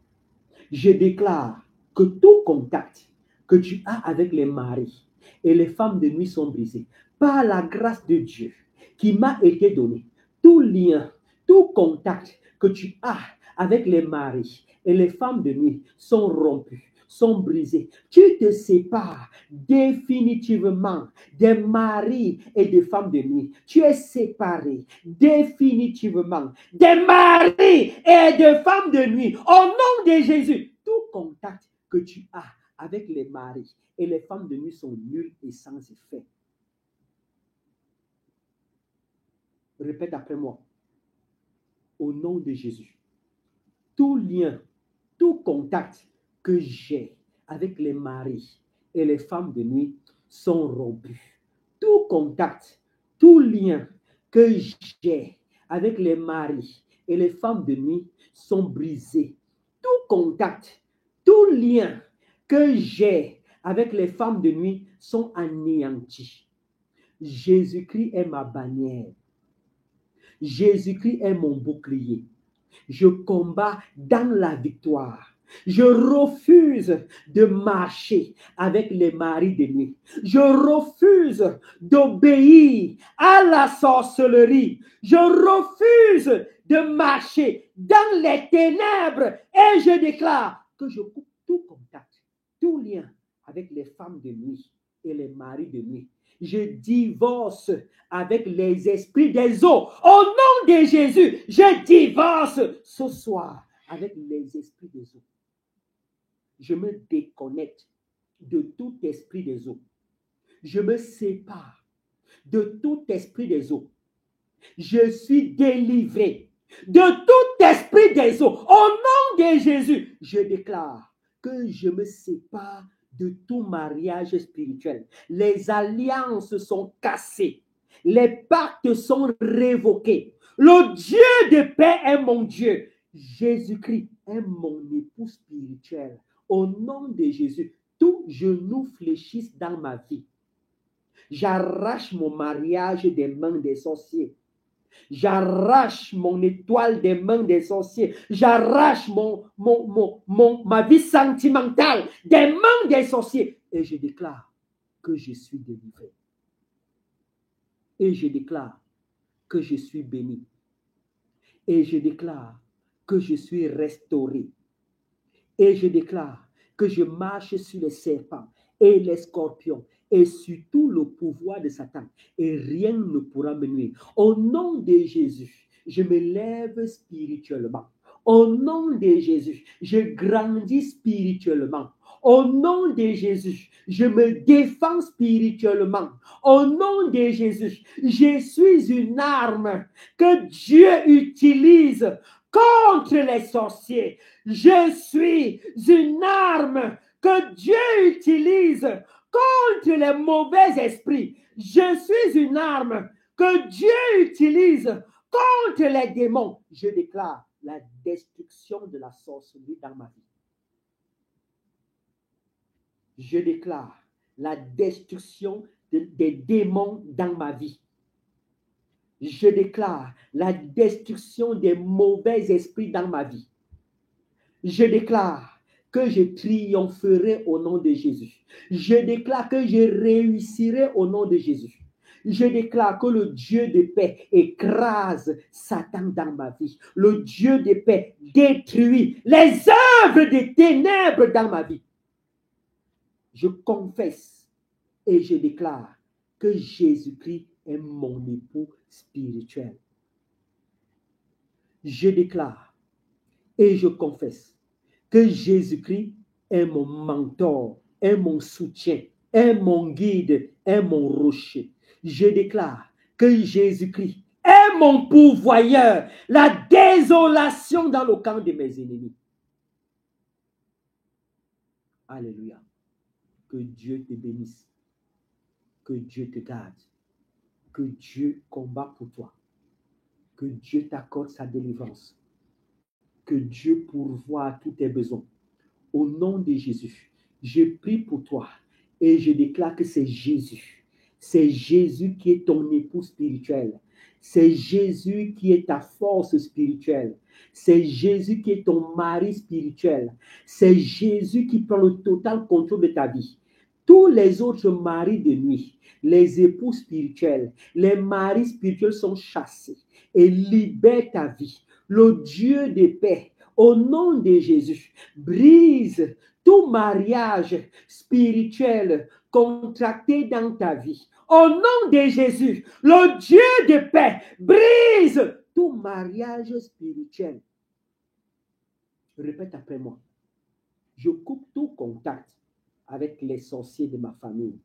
Je déclare que tout contact que tu as avec les maris et les femmes de nuit sont brisés. Par la grâce de Dieu qui m'a été donnée, tout lien, tout contact que tu as avec les maris et les femmes de nuit sont rompus, sont brisés. Tu te sépares définitivement des maris et des femmes de nuit. Tu es séparé définitivement des maris et des femmes de nuit. Au nom de Jésus, tout contact que tu as avec les maris et les femmes de nuit sont nuls et sans effet. Répète après moi. Au nom de Jésus, tout lien, tout contact que j'ai avec les maris et les femmes de nuit sont rompus. Tout contact, tout lien que j'ai avec les maris et les femmes de nuit sont brisés. Tout contact, tout lien que j'ai avec les femmes de nuit sont anéantis. Jésus-Christ est ma bannière. Jésus-Christ est mon bouclier. Je combats dans la victoire. Je refuse de marcher avec les maris de nuit. Je refuse d'obéir à la sorcellerie. Je refuse de marcher dans les ténèbres et je déclare que je coupe tout contact, tout lien avec les femmes de nuit et les maris de nuit. Je divorce avec les esprits des eaux. Au nom de Jésus, je divorce ce soir avec les esprits des eaux. Je me déconnecte de tout esprit des eaux. Je me sépare de tout esprit des eaux. Je suis délivré de tout esprit des eaux. Au nom de Jésus, je déclare que je me sépare de tout mariage spirituel. Les alliances sont cassées. Les pactes sont révoqués. Le Dieu de paix est mon Dieu. Jésus-Christ est mon époux spirituel. Au nom de Jésus, tout genou fléchisse dans ma vie. J'arrache mon mariage des mains des sorciers. J'arrache mon étoile des mains des sorciers. J'arrache ma vie sentimentale des mains des sorciers. Et je déclare que je suis délivré. Et je déclare que je suis béni. Et je déclare que je suis restauré. Et je déclare que je marche sur les serpents et les scorpions et sur tout le pouvoir de Satan. Et rien ne pourra me nuire. Au nom de Jésus, je me lève spirituellement. Au nom de Jésus, je grandis spirituellement. Au nom de Jésus, je me défends spirituellement. Au nom de Jésus, je suis une arme que Dieu utilise contre les sorciers. Je suis une arme que Dieu utilise contre les mauvais esprits. Je suis une arme que Dieu utilise contre les démons. Je déclare la destruction de la sorcellerie dans ma vie. Je déclare la destruction des démons dans ma vie. Je déclare la destruction des mauvais esprits dans ma vie. Je déclare que je triompherai au nom de Jésus. Je déclare que je réussirai au nom de Jésus. Je déclare que le Dieu de paix écrase Satan dans ma vie. Le Dieu de paix détruit les œuvres des ténèbres dans ma vie. Je confesse et je déclare que Jésus-Christ est mon époux spirituel. Je déclare et je confesse que Jésus-Christ est mon mentor, est mon soutien, est mon guide, est mon rocher. Je déclare que Jésus-Christ est mon pourvoyeur, la désolation dans le camp de mes ennemis. Alléluia. Que Dieu te bénisse. Que Dieu te garde. Que Dieu combat pour toi. Que Dieu t'accorde sa délivrance. Que Dieu pourvoie à tous tes besoins. Au nom de Jésus, je prie pour toi et je déclare que c'est Jésus. C'est Jésus qui est ton époux spirituel. C'est Jésus qui est ta force spirituelle. C'est Jésus qui est ton mari spirituel. C'est Jésus qui prend le total contrôle de ta vie. Tous les autres maris de nuit, les époux spirituels, les maris spirituels sont chassés et libèrent ta vie. Le Dieu de paix, au nom de Jésus, brise tout mariage spirituel contracté dans ta vie. Au nom de Jésus, le Dieu de paix, brise tout mariage spirituel. Répète après moi. Je coupe tout contact avec les sorciers de ma famille.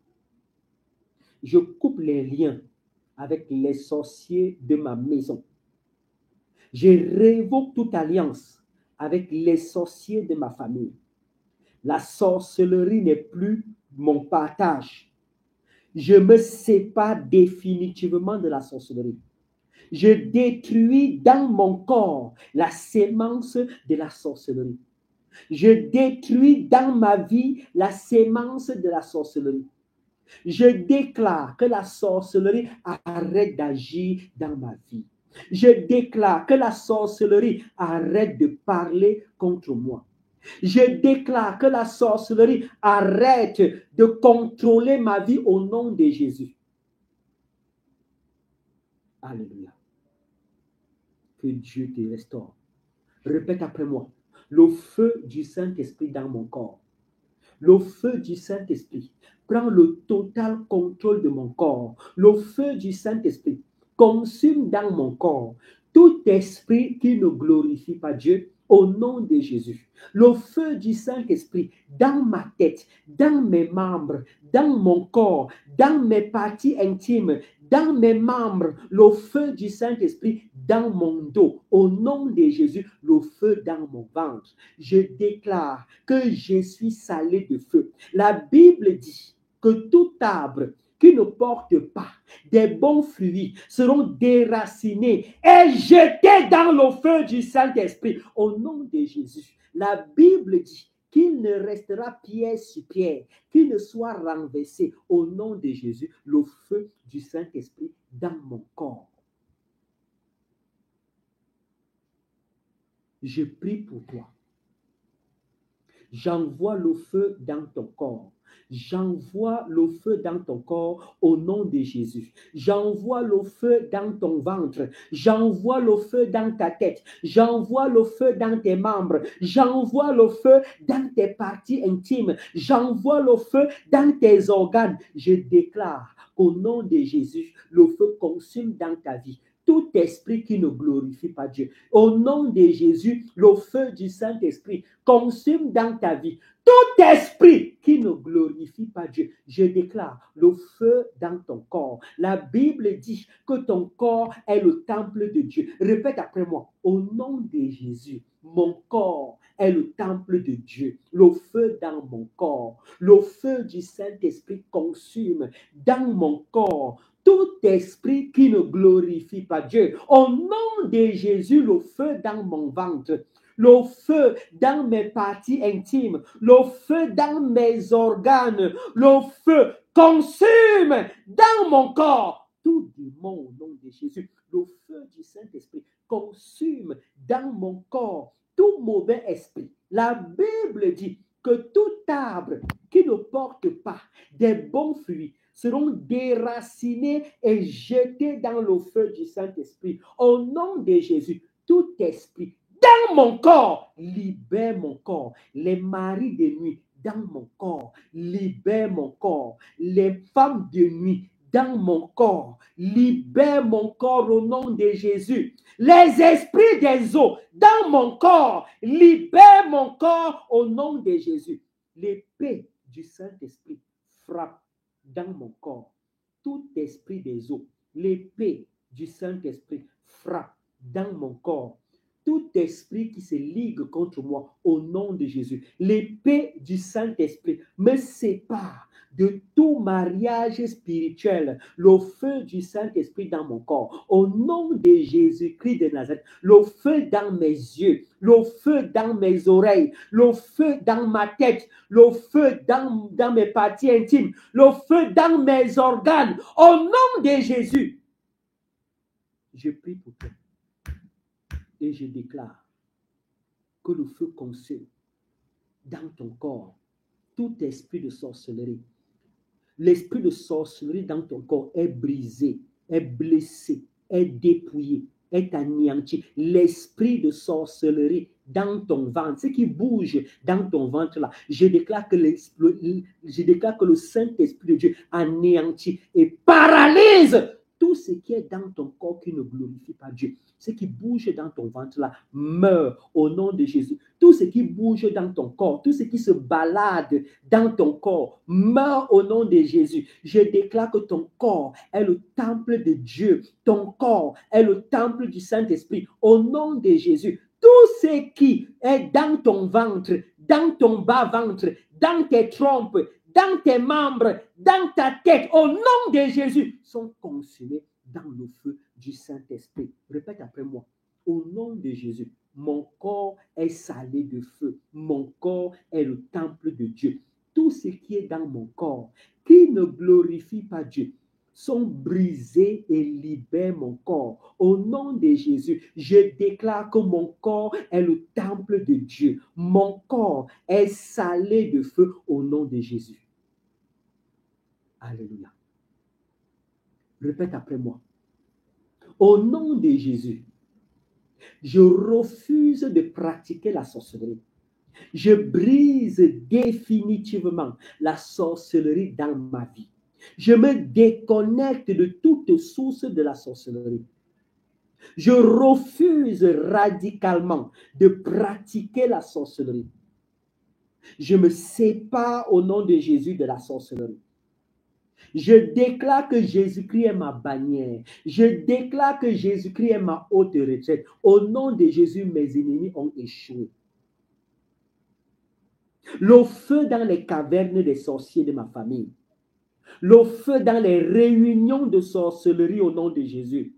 Je coupe les liens avec les sorciers de ma maison. Je révoque toute alliance avec les sorciers de ma famille. La sorcellerie n'est plus mon partage. Je me sépare définitivement de la sorcellerie. Je détruis dans mon corps la sémence de la sorcellerie. Je détruis dans ma vie la sémence de la sorcellerie. Je déclare que la sorcellerie arrête d'agir dans ma vie. Je déclare que la sorcellerie arrête de parler contre moi. Je déclare que la sorcellerie arrête de contrôler ma vie au nom de Jésus. Alléluia. Que Dieu te restaure. Répète après moi. Le feu du Saint-Esprit dans mon corps. Le feu du Saint-Esprit prend le total contrôle de mon corps. Le feu du Saint-Esprit consume dans mon corps tout esprit qui ne glorifie pas Dieu au nom de Jésus. Le feu du Saint-Esprit dans ma tête, dans mes membres, dans mon corps, dans mes parties intimes, dans mes membres, le feu du Saint-Esprit dans mon dos. Au nom de Jésus, le feu dans mon ventre. Je déclare que je suis salé de feu. La Bible dit que tout arbre qui ne porte pas des bons fruits seront déracinés et jetés dans le feu du Saint-Esprit. Au nom de Jésus, la Bible dit qu'il ne restera pierre sur pierre, qu'il ne soit renversé. Au nom de Jésus, le feu du Saint-Esprit dans mon corps. Je prie pour toi. J'envoie le feu dans ton corps. J'envoie le feu dans ton corps au nom de Jésus. J'envoie le feu dans ton ventre. J'envoie le feu dans ta tête. J'envoie le feu dans tes membres. J'envoie le feu dans tes parties intimes. J'envoie le feu dans tes organes. Je déclare au nom de Jésus, le feu consume dans ta vie tout esprit qui ne glorifie pas Dieu. Au nom de Jésus, le feu du Saint-Esprit consume dans ta vie tout esprit qui ne glorifie pas Dieu. Je déclare le feu dans ton corps. La Bible dit que ton corps est le temple de Dieu. Répète après moi. Au nom de Jésus, mon corps est le temple de Dieu. Le feu dans mon corps. Le feu du Saint-Esprit consume dans mon corps tout esprit qui ne glorifie pas Dieu. Au nom de Jésus, le feu dans mon ventre, le feu dans mes parties intimes, le feu dans mes organes, le feu consume dans mon corps tout démon au nom de Jésus. Le feu du Saint-Esprit consume dans mon corps tout mauvais esprit. La Bible dit que tout arbre qui ne porte pas des bons fruits seront déracinés et jetés dans le feu du Saint-Esprit. Au nom de Jésus, tout esprit dans mon corps, libère mon corps. Les maris de nuit dans mon corps, libère mon corps. Les femmes de nuit dans mon corps, libère mon corps au nom de Jésus. Les esprits des eaux dans mon corps, libère mon corps au nom de Jésus. L'épée du Saint-Esprit frappe dans mon corps. Tout esprit des eaux, l'épée du Saint-Esprit frappe dans mon corps. Tout esprit qui se ligue contre moi au nom de Jésus. L'épée du Saint-Esprit me sépare de tout mariage spirituel. Le feu du Saint-Esprit dans mon corps. Au nom de Jésus-Christ de Nazareth. Le feu dans mes yeux. Le feu dans mes oreilles. Le feu dans ma tête. Le feu dans mes parties intimes. Le feu dans mes organes. Au nom de Jésus. Je prie pour toi. Et je déclare que le feu consume dans ton corps tout esprit de sorcellerie. L'esprit de sorcellerie dans ton corps est brisé, est blessé, est dépouillé, est anéanti. L'esprit de sorcellerie dans ton ventre, ce qui bouge dans ton ventre là, je déclare que le Saint-Esprit de Dieu anéantit et paralyse tout ce qui est dans ton corps qui ne glorifie pas Dieu. Ce qui bouge dans ton ventre là, meurt au nom de Jésus. Tout ce qui bouge dans ton corps, tout ce qui se balade dans ton corps, meurt au nom de Jésus. Je déclare que ton corps est le temple de Dieu. Ton corps est le temple du Saint-Esprit. Au nom de Jésus, tout ce qui est dans ton ventre, dans ton bas-ventre, dans tes trompes, dans tes membres, dans ta tête, au nom de Jésus, sont consumés dans le feu du Saint-Esprit. Répète après moi. Au nom de Jésus, mon corps est salé de feu. Mon corps est le temple de Dieu. Tout ce qui est dans mon corps, qui ne glorifie pas Dieu, sont brisés et libèrent mon corps. Au nom de Jésus, je déclare que mon corps est le temple de Dieu. Mon corps est salé de feu au nom de Jésus. Alléluia. Répète après moi. Au nom de Jésus, je refuse de pratiquer la sorcellerie. Je brise définitivement la sorcellerie dans ma vie. Je me déconnecte de toute source de la sorcellerie. Je refuse radicalement de pratiquer la sorcellerie. Je me sépare au nom de Jésus de la sorcellerie. Je déclare que Jésus-Christ est ma bannière. Je déclare que Jésus-Christ est ma haute retraite. Au nom de Jésus, mes ennemis ont échoué. Le feu dans les cavernes des sorciers de ma famille. Le feu dans les réunions de sorcellerie au nom de Jésus.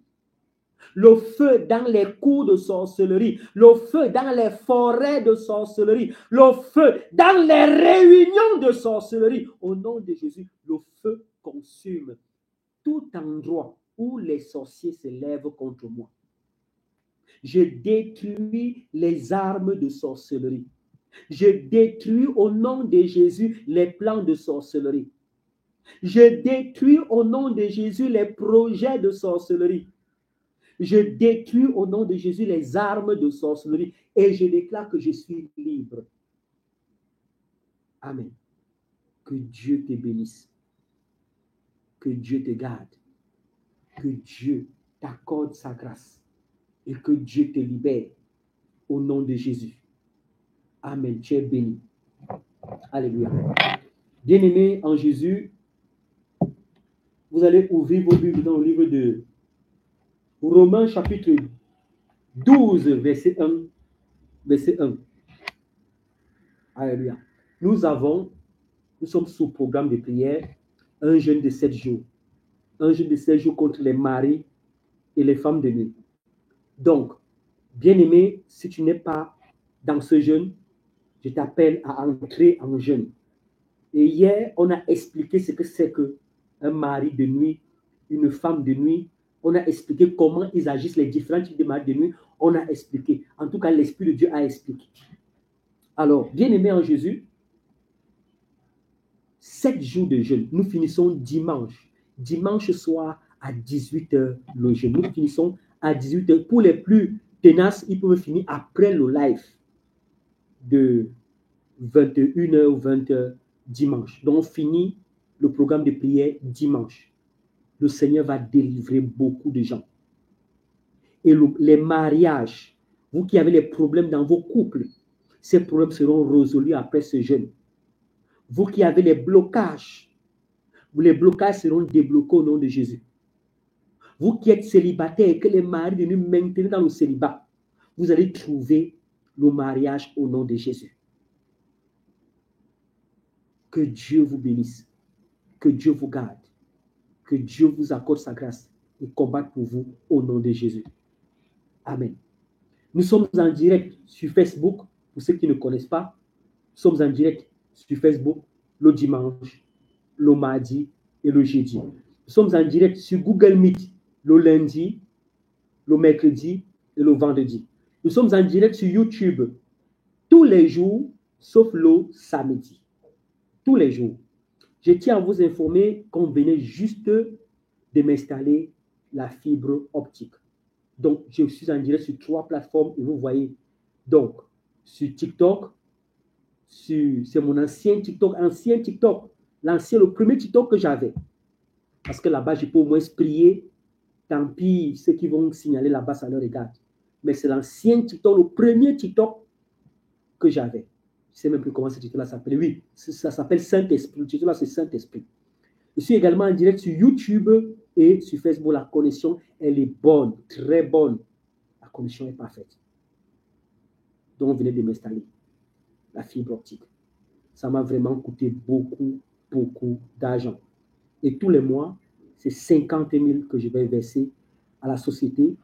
Le feu dans les cours de sorcellerie. Le feu dans les forêts de sorcellerie. Le feu dans les réunions de sorcellerie. Au nom de Jésus, le feu consume tout endroit où les sorciers se lèvent contre moi. Je détruis les armes de sorcellerie. Je détruis au nom de Jésus les plans de sorcellerie. Je détruis au nom de Jésus les projets de sorcellerie. Je détruis au nom de Jésus les armes de sorcellerie et je déclare que je suis libre. Amen. Que Dieu te bénisse. Que Dieu te garde. Que Dieu t'accorde sa grâce et que Dieu te libère au nom de Jésus. Amen. Tu es béni. Alléluia. Bien-aimés en Jésus, vous allez ouvrir vos Bibles dans le livre de Romains chapitre 12, verset 1. Verset 1. Alléluia. Nous sommes sous programme de prière, un jeûne de 7 jours. Un jeûne de 7 jours contre les maris et les femmes de nuit. Donc, bien-aimé, si tu n'es pas dans ce jeûne, je t'appelle à entrer en jeûne. Et hier, on a expliqué ce que c'est qu'un mari de nuit, une femme de nuit. On a expliqué comment ils agissent, les différents types de maris de nuit. On a expliqué. En tout cas, l'Esprit de Dieu a expliqué. Alors, bien-aimé en Jésus, 7 jours de jeûne. Nous finissons dimanche. Dimanche soir à 18h le jeûne. Nous finissons à 18h. Pour les plus tenaces, ils peuvent finir après le live de 21h ou 20h dimanche. Donc, on finit le programme de prière dimanche. Le Seigneur va délivrer beaucoup de gens. Et les mariages, vous qui avez les problèmes dans vos couples, ces problèmes seront résolus après ce jeûne. Vous qui avez les blocages seront débloqués au nom de Jésus. Vous qui êtes célibataires et que les maris de nous maintenir dans le célibat, vous allez trouver le mariage au nom de Jésus. Que Dieu vous bénisse. Que Dieu vous garde. Que Dieu vous accorde sa grâce et combatte pour vous au nom de Jésus. Amen. Nous sommes en direct sur Facebook. Pour ceux qui ne connaissent pas, nous sommes en direct sur Facebook le dimanche, le mardi et le jeudi. Nous sommes en direct sur Google Meet le lundi, le mercredi et le vendredi. Nous sommes en direct sur YouTube tous les jours, sauf le samedi. Tous les jours. Je tiens à vous informer qu'on venait juste de m'installer la fibre optique. Donc, je suis en direct sur 3 plateformes et vous voyez. Donc, sur TikTok, c'est mon ancien TikTok, le premier TikTok que j'avais. Parce que là-bas, je peux au moins prier. Tant pis, ceux qui vont signaler là-bas, ça leur regarde. Mais c'est l'ancien TikTok, le premier TikTok que j'avais. Je ne sais même plus comment ce TikTok-là s'appelle. Oui, ça s'appelle Saint-Esprit. Le TikTok-là, c'est Saint-Esprit. Je suis également en direct sur YouTube et sur Facebook. La connexion, elle est bonne, très bonne. La connexion est parfaite. Donc, on venait de m'installer la fibre optique. Ça m'a vraiment coûté beaucoup, beaucoup d'argent. Et tous les mois, c'est 50 000 que je vais verser à la société.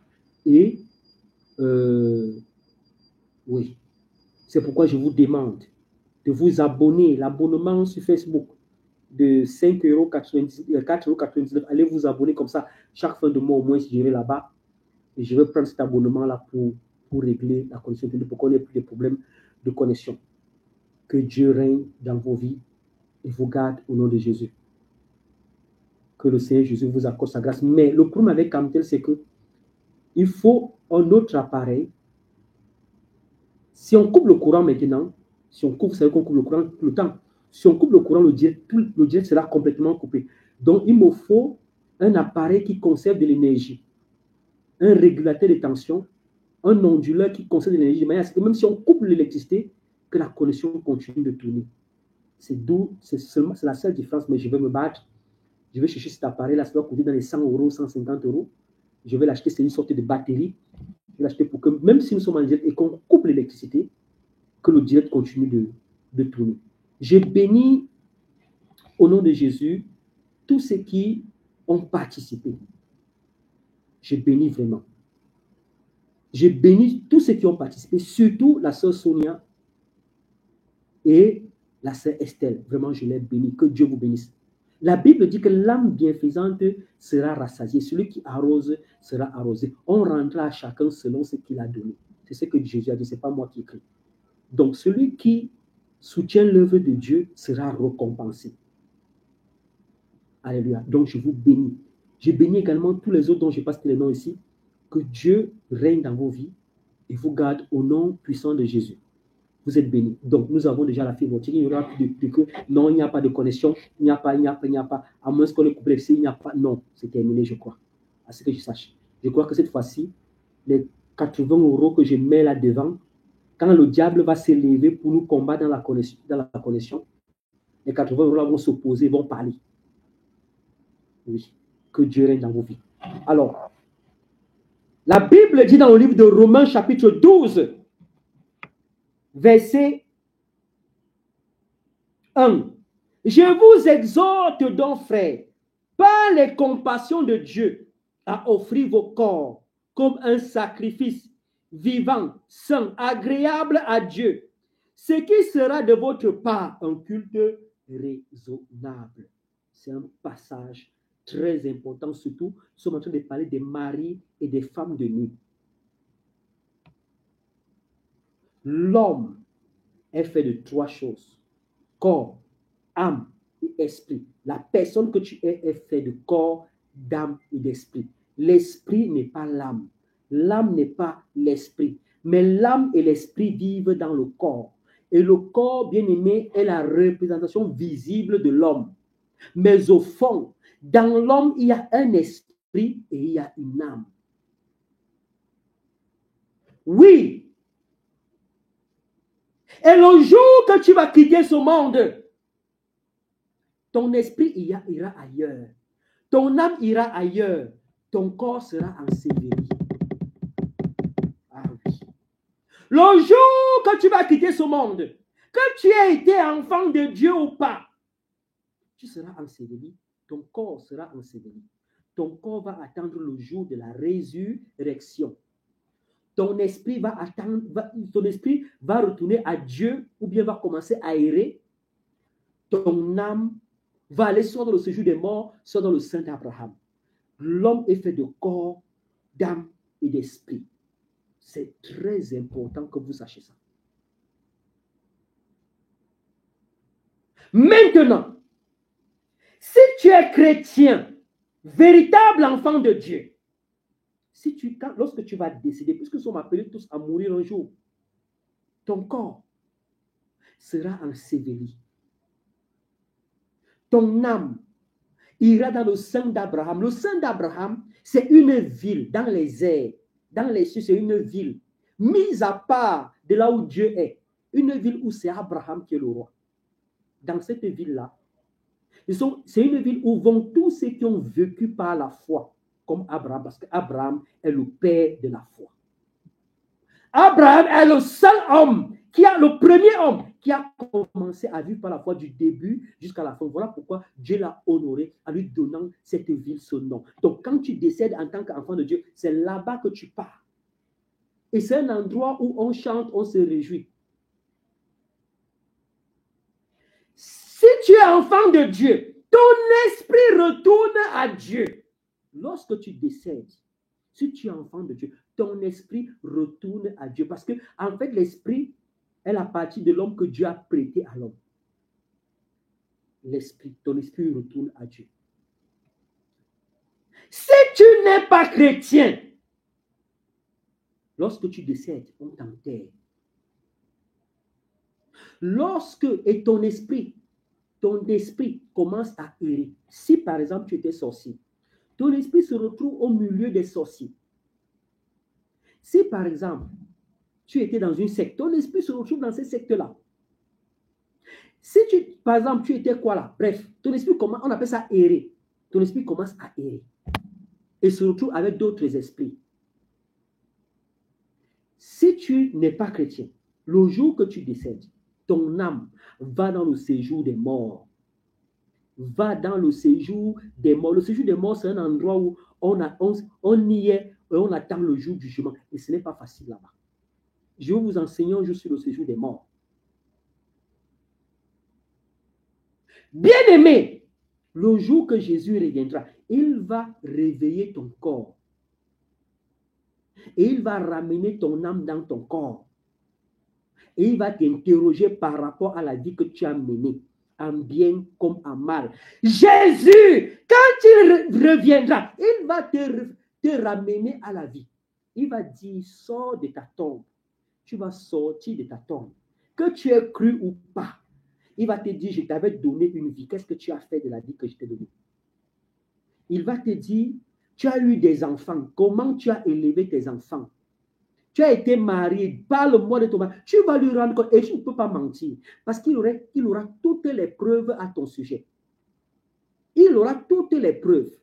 Et oui, c'est pourquoi je vous demande de vous abonner. L'abonnement sur Facebook de 4,99 €. Allez vous abonner comme ça. Chaque fin de mois, au moins, je vais là-bas. Et je vais prendre cet abonnement-là pour régler la connexion, pour qu'on n'ait plus de problèmes de connexion. Que Dieu règne dans vos vies et vous garde au nom de Jésus. Que le Seigneur Jésus vous accorde sa grâce. Mais le problème avec Camtel, c'est que il faut un autre appareil. Si on coupe le courant maintenant, vous savez qu'on coupe le courant tout le temps. Si on coupe le courant, le direct sera complètement coupé. Donc, il me faut un appareil qui conserve de l'énergie, un régulateur de tension, un onduleur qui conserve de l'énergie, de manière à ce que même si on coupe l'électricité, que la connexion continue de tourner. C'est la seule différence, mais je vais me battre. Je vais chercher cet appareil-là, ça doit coûter dans les 100 €, 150 €. Je vais l'acheter, c'est une sorte de batterie. Je vais l'acheter pour que, même si nous sommes en direct et qu'on coupe l'électricité, que le direct continue de tourner. J'ai béni, au nom de Jésus, tous ceux qui ont participé. J'ai béni vraiment. J'ai béni tous ceux qui ont participé, surtout la sœur Sonia et la sœur Estelle. Vraiment, je les bénis. Que Dieu vous bénisse. La Bible dit que l'âme bienfaisante sera rassasiée. Celui qui arrose sera arrosé. On rendra à chacun selon ce qu'il a donné. C'est ce que Jésus a dit, ce n'est pas moi qui écris. Donc, celui qui soutient l'œuvre de Dieu sera récompensé. Alléluia. Donc, je vous bénis. Je bénis également tous les autres dont je passe les noms ici. Que Dieu règne dans vos vies et vous garde au nom puissant de Jésus. Vous êtes bénis. Donc, nous avons déjà la fibre optique. Il n'y aura plus que non, il n'y a pas de connexion. Il n'y a pas. À moins qu'on ait coupé le il n'y a pas. Non, c'est terminé, je crois. À ce que je sache. Je crois que cette fois-ci, les 80 € que je mets là devant, quand le diable va s'élever pour nous combattre dans la connexion, les 80 € là vont s'opposer, vont parler. Oui. Que Dieu règne dans vos vies. Alors, la Bible dit dans le livre de Romains, chapitre 12, verset 1. Je vous exhorte donc, frères, par les compassions de Dieu, à offrir vos corps comme un sacrifice vivant, saint, agréable à Dieu, ce qui sera de votre part un culte raisonnable. C'est un passage très important, surtout, nous sommes en train de parler des maris et des femmes de nuit. L'homme est fait de 3 choses: corps, âme et esprit. La personne que tu es est faite de corps, d'âme et d'esprit. L'esprit n'est pas l'âme. L'âme n'est pas l'esprit. Mais l'âme et l'esprit vivent dans le corps. Et le corps, bien aimé, est la représentation visible de l'homme. Mais au fond, dans l'homme, il y a un esprit et il y a une âme. Oui. Et le jour que tu vas quitter ce monde, ton esprit ira ailleurs. Ton âme ira ailleurs. Ton corps sera enseveli. Ah oui. Le jour que tu vas quitter ce monde, que tu aies été enfant de Dieu ou pas, tu seras enseveli. Ton corps sera enseveli. Ton corps va attendre le jour de la résurrection. Ton esprit va attendre, ton esprit va retourner à Dieu ou bien va commencer à errer. Ton âme va aller soit dans le séjour des morts, soit dans le sein d'Abraham. L'homme est fait de corps, d'âme et d'esprit. C'est très important que vous sachiez ça. Maintenant, si tu es chrétien, véritable enfant de Dieu, lorsque tu vas décider, puisque nous sommes appelés tous à mourir un jour, ton corps sera enseveli. Ton âme ira dans le sein d'Abraham. Le sein d'Abraham, c'est une ville dans les airs, dans les cieux, c'est une ville mise à part de là où Dieu est. Une ville où c'est Abraham qui est le roi. Dans cette ville-là, c'est une ville où vont tous ceux qui ont vécu par la foi, comme Abraham, parce qu'Abraham est le père de la foi. Abraham est le seul homme, le premier homme qui a commencé à vivre par la foi du début jusqu'à la fin. Voilà pourquoi Dieu l'a honoré en lui donnant cette ville, ce nom. Donc quand tu décèdes en tant qu'enfant de Dieu, c'est là-bas que tu pars. Et c'est un endroit où on chante, on se réjouit. Si tu es enfant de Dieu, ton esprit retourne à Dieu. Lorsque tu décèdes, si tu es enfant de Dieu, ton esprit retourne à Dieu. Parce que, en fait, l'esprit est la partie de l'homme que Dieu a prêté à l'homme. L'esprit, ton esprit retourne à Dieu. Si tu n'es pas chrétien, lorsque tu décèdes, on t'enterre. Et ton esprit commence à errer. Si, par exemple, tu étais sorcier, ton esprit se retrouve au milieu des sorciers. Si, par exemple, tu étais dans une secte, ton esprit se retrouve dans cette secte-là. Si par exemple, tu étais quoi là? Bref, ton esprit commence, on appelle ça errer. Ton esprit commence à errer et se retrouve avec d'autres esprits. Si tu n'es pas chrétien, le jour que tu décèdes, ton âme va dans le séjour des morts. Va dans le séjour des morts. Le séjour des morts, c'est un endroit où on y est et on attend le jour du jugement. Et ce n'est pas facile là-bas. Je vais vous enseigner un jour sur le séjour des morts. Bien-aimé, le jour que Jésus reviendra, il va réveiller ton corps. Et il va ramener ton âme dans ton corps. Et il va t'interroger par rapport à la vie que tu as menée, en bien comme en mal. Jésus, quand il reviendra, il va te ramener à la vie. Il va dire, sors de ta tombe. Tu vas sortir de ta tombe. Que tu aies cru ou pas. Il va te dire, je t'avais donné une vie. Qu'est-ce que tu as fait de la vie que je t'ai donnée? Il va te dire, tu as eu des enfants. Comment tu as élevé tes enfants? Tu as été marié. Parle-moi de ton mari. Tu vas lui rendre compte. Et tu ne peux pas mentir. Parce qu'il aura toutes les preuves à ton sujet. Il aura toutes les preuves.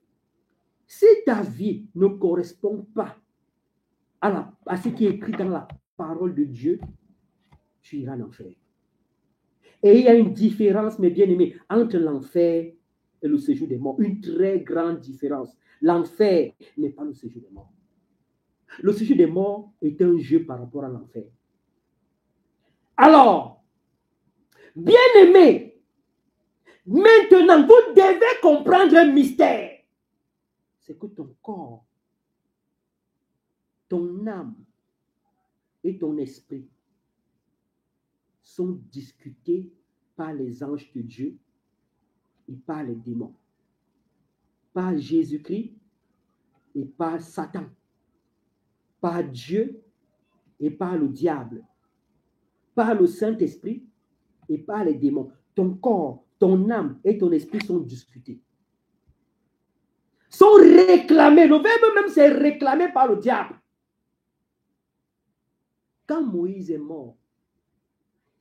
Si ta vie ne correspond pas à ce qui est écrit dans la parole de Dieu, tu iras en enfer. Et il y a une différence, mes bien-aimés, entre l'enfer et le séjour des morts. Une très grande différence. L'enfer n'est pas le séjour des morts. Le séjour des morts est un jeu par rapport à l'enfer. Alors, bien-aimés, maintenant, vous devez comprendre un mystère. C'est que ton corps, ton âme et ton esprit sont discutés par les anges de Dieu et par les démons. Par Jésus-Christ et par Satan. Par Dieu et par le diable. Par le Saint-Esprit et par les démons. Ton corps, ton âme et ton esprit sont discutés. Sont réclamés. Le verbe même, c'est réclamé par le diable. Quand Moïse est mort,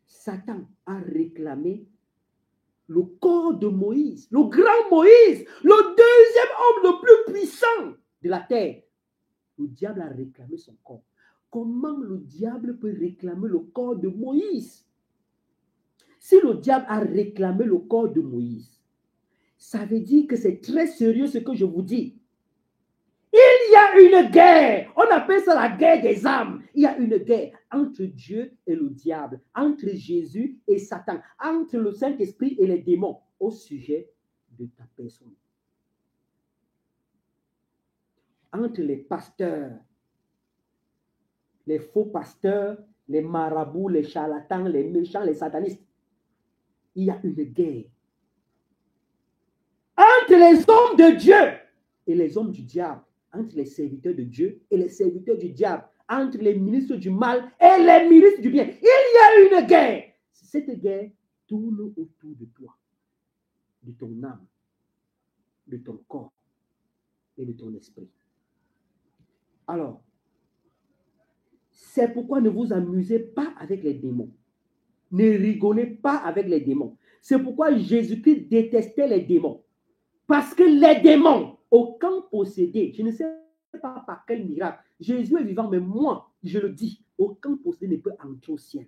Satan a réclamé le corps de Moïse, le grand Moïse, le deuxième homme le plus puissant de la terre. Le diable a réclamé son corps. Comment le diable peut réclamer le corps de Moïse? Si le diable a réclamé le corps de Moïse, ça veut dire que c'est très sérieux ce que je vous dis. Il y a une guerre. On appelle ça la guerre des âmes. Il y a une guerre entre Dieu et le diable, entre Jésus et Satan, entre le Saint-Esprit et les démons au sujet de ta personne. Entre les pasteurs, les faux pasteurs, les marabouts, les charlatans, les méchants, les satanistes. Il y a une guerre. Entre les hommes de Dieu et les hommes du diable. Entre les serviteurs de Dieu et les serviteurs du diable, entre les ministres du mal et les ministres du bien. Il y a une guerre. Cette guerre tourne autour de toi, de ton âme, de ton corps et de ton esprit. Alors, c'est pourquoi ne vous amusez pas avec les démons. Ne rigolez pas avec les démons. C'est pourquoi Jésus-Christ détestait les démons. Parce que les démons, aucun possédé, je ne sais pas par quel miracle, Jésus est vivant, mais moi, je le dis, aucun possédé ne peut entrer au ciel.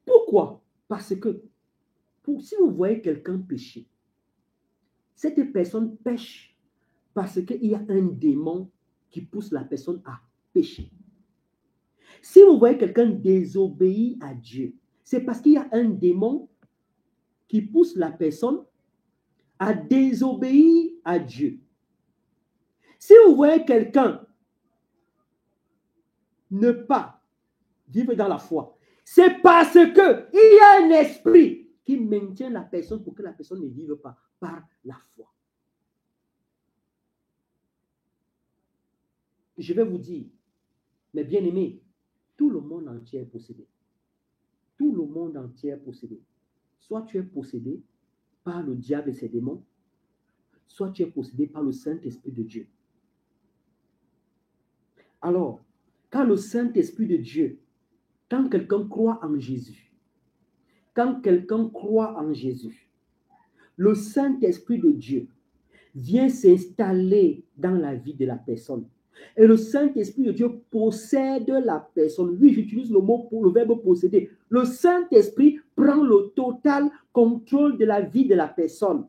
Pourquoi? Parce que si vous voyez quelqu'un pécher, cette personne pêche parce qu'il y a un démon qui pousse la personne à pécher. Si vous voyez quelqu'un désobéir à Dieu, c'est parce qu'il y a un démon qui pousse la personne à désobéir à Dieu. Si vous voyez quelqu'un ne pas vivre dans la foi, c'est parce qu'il y a un esprit qui maintient la personne pour que la personne ne vive pas par la foi. Je vais vous dire, mes bien-aimés, tout le monde entier est possédé. Tout le monde entier est possédé. Soit tu es possédé par le diable et ses démons, soit tu es possédé par le Saint-Esprit de Dieu. Alors, quand le Saint-Esprit de Dieu, quand quelqu'un croit en Jésus, le Saint-Esprit de Dieu vient s'installer dans la vie de la personne. Et le Saint-Esprit de Dieu possède la personne. Oui, j'utilise le verbe posséder. Le Saint-Esprit prend le total contrôle de la vie de la personne.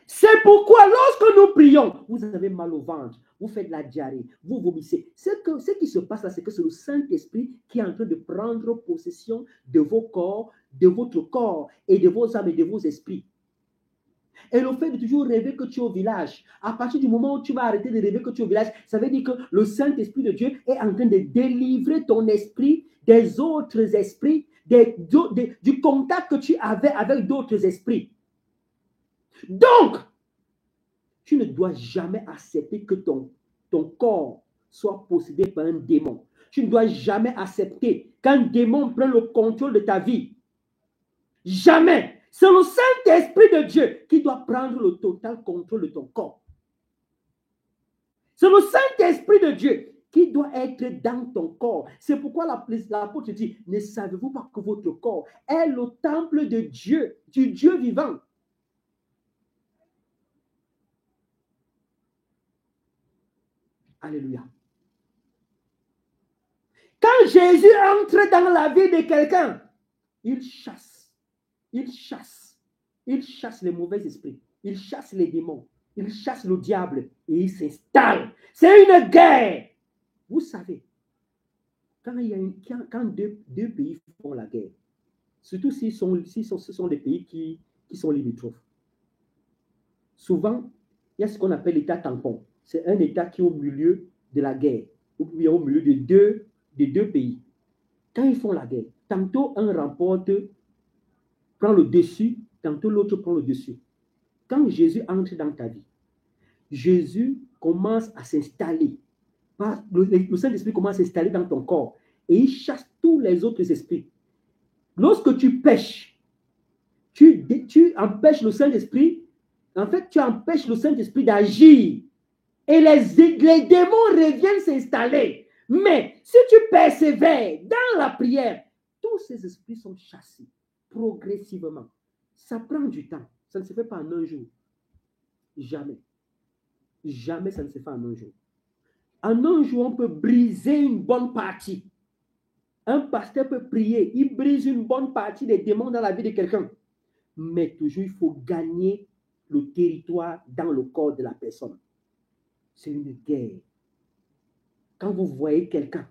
C'est pourquoi lorsque nous prions, vous avez mal au ventre, vous faites la diarrhée, vous vomissez. Ce qui se passe là, c'est que c'est le Saint-Esprit qui est en train de prendre possession de vos corps, de votre corps et de vos âmes et de vos esprits. Et le fait de toujours rêver que tu es au village, à partir du moment où tu vas arrêter de rêver que tu es au village, ça veut dire que le Saint-Esprit de Dieu est en train de délivrer ton esprit des autres esprits, du contact que tu avais avec d'autres esprits. Donc, tu ne dois jamais accepter que ton corps soit possédé par un démon. Tu ne dois jamais accepter qu'un démon prenne le contrôle de ta vie. Jamais. C'est le Saint-Esprit de Dieu qui doit prendre le total contrôle de ton corps. C'est le Saint-Esprit de Dieu qui doit être dans ton corps. C'est pourquoi l'apôtre dit, ne savez-vous pas que votre corps est le temple de Dieu, du Dieu vivant? Alléluia. Quand Jésus entre dans la vie de quelqu'un, il chasse les mauvais esprits, il chasse les démons, il chasse le diable et il s'installe. C'est une guerre. Vous savez, quand deux pays font la guerre, surtout si ce sont des pays qui sont limitrophes, souvent, il y a ce qu'on appelle l'état tampon. C'est un état qui est au milieu de la guerre, ou bien au milieu de deux pays. Quand ils font la guerre, tantôt un remporte prend le dessus, tantôt l'autre prend le dessus. Quand Jésus entre dans ta vie, Jésus commence à s'installer. Le Saint-Esprit commence à s'installer dans ton corps et il chasse tous les autres esprits. Lorsque tu pêches, tu empêches le Saint-Esprit, en fait, tu empêches le Saint-Esprit d'agir et les démons reviennent s'installer. Mais si tu persévères dans la prière, tous ces esprits sont chassés progressivement. Ça prend du temps. Ça ne se fait pas en un jour. Jamais. Jamais ça ne se fait en un jour. En un jour, on peut briser une bonne partie. Un pasteur peut prier, il brise une bonne partie des démons dans la vie de quelqu'un. Mais toujours, il faut gagner le territoire dans le corps de la personne. C'est une guerre. Quand vous voyez quelqu'un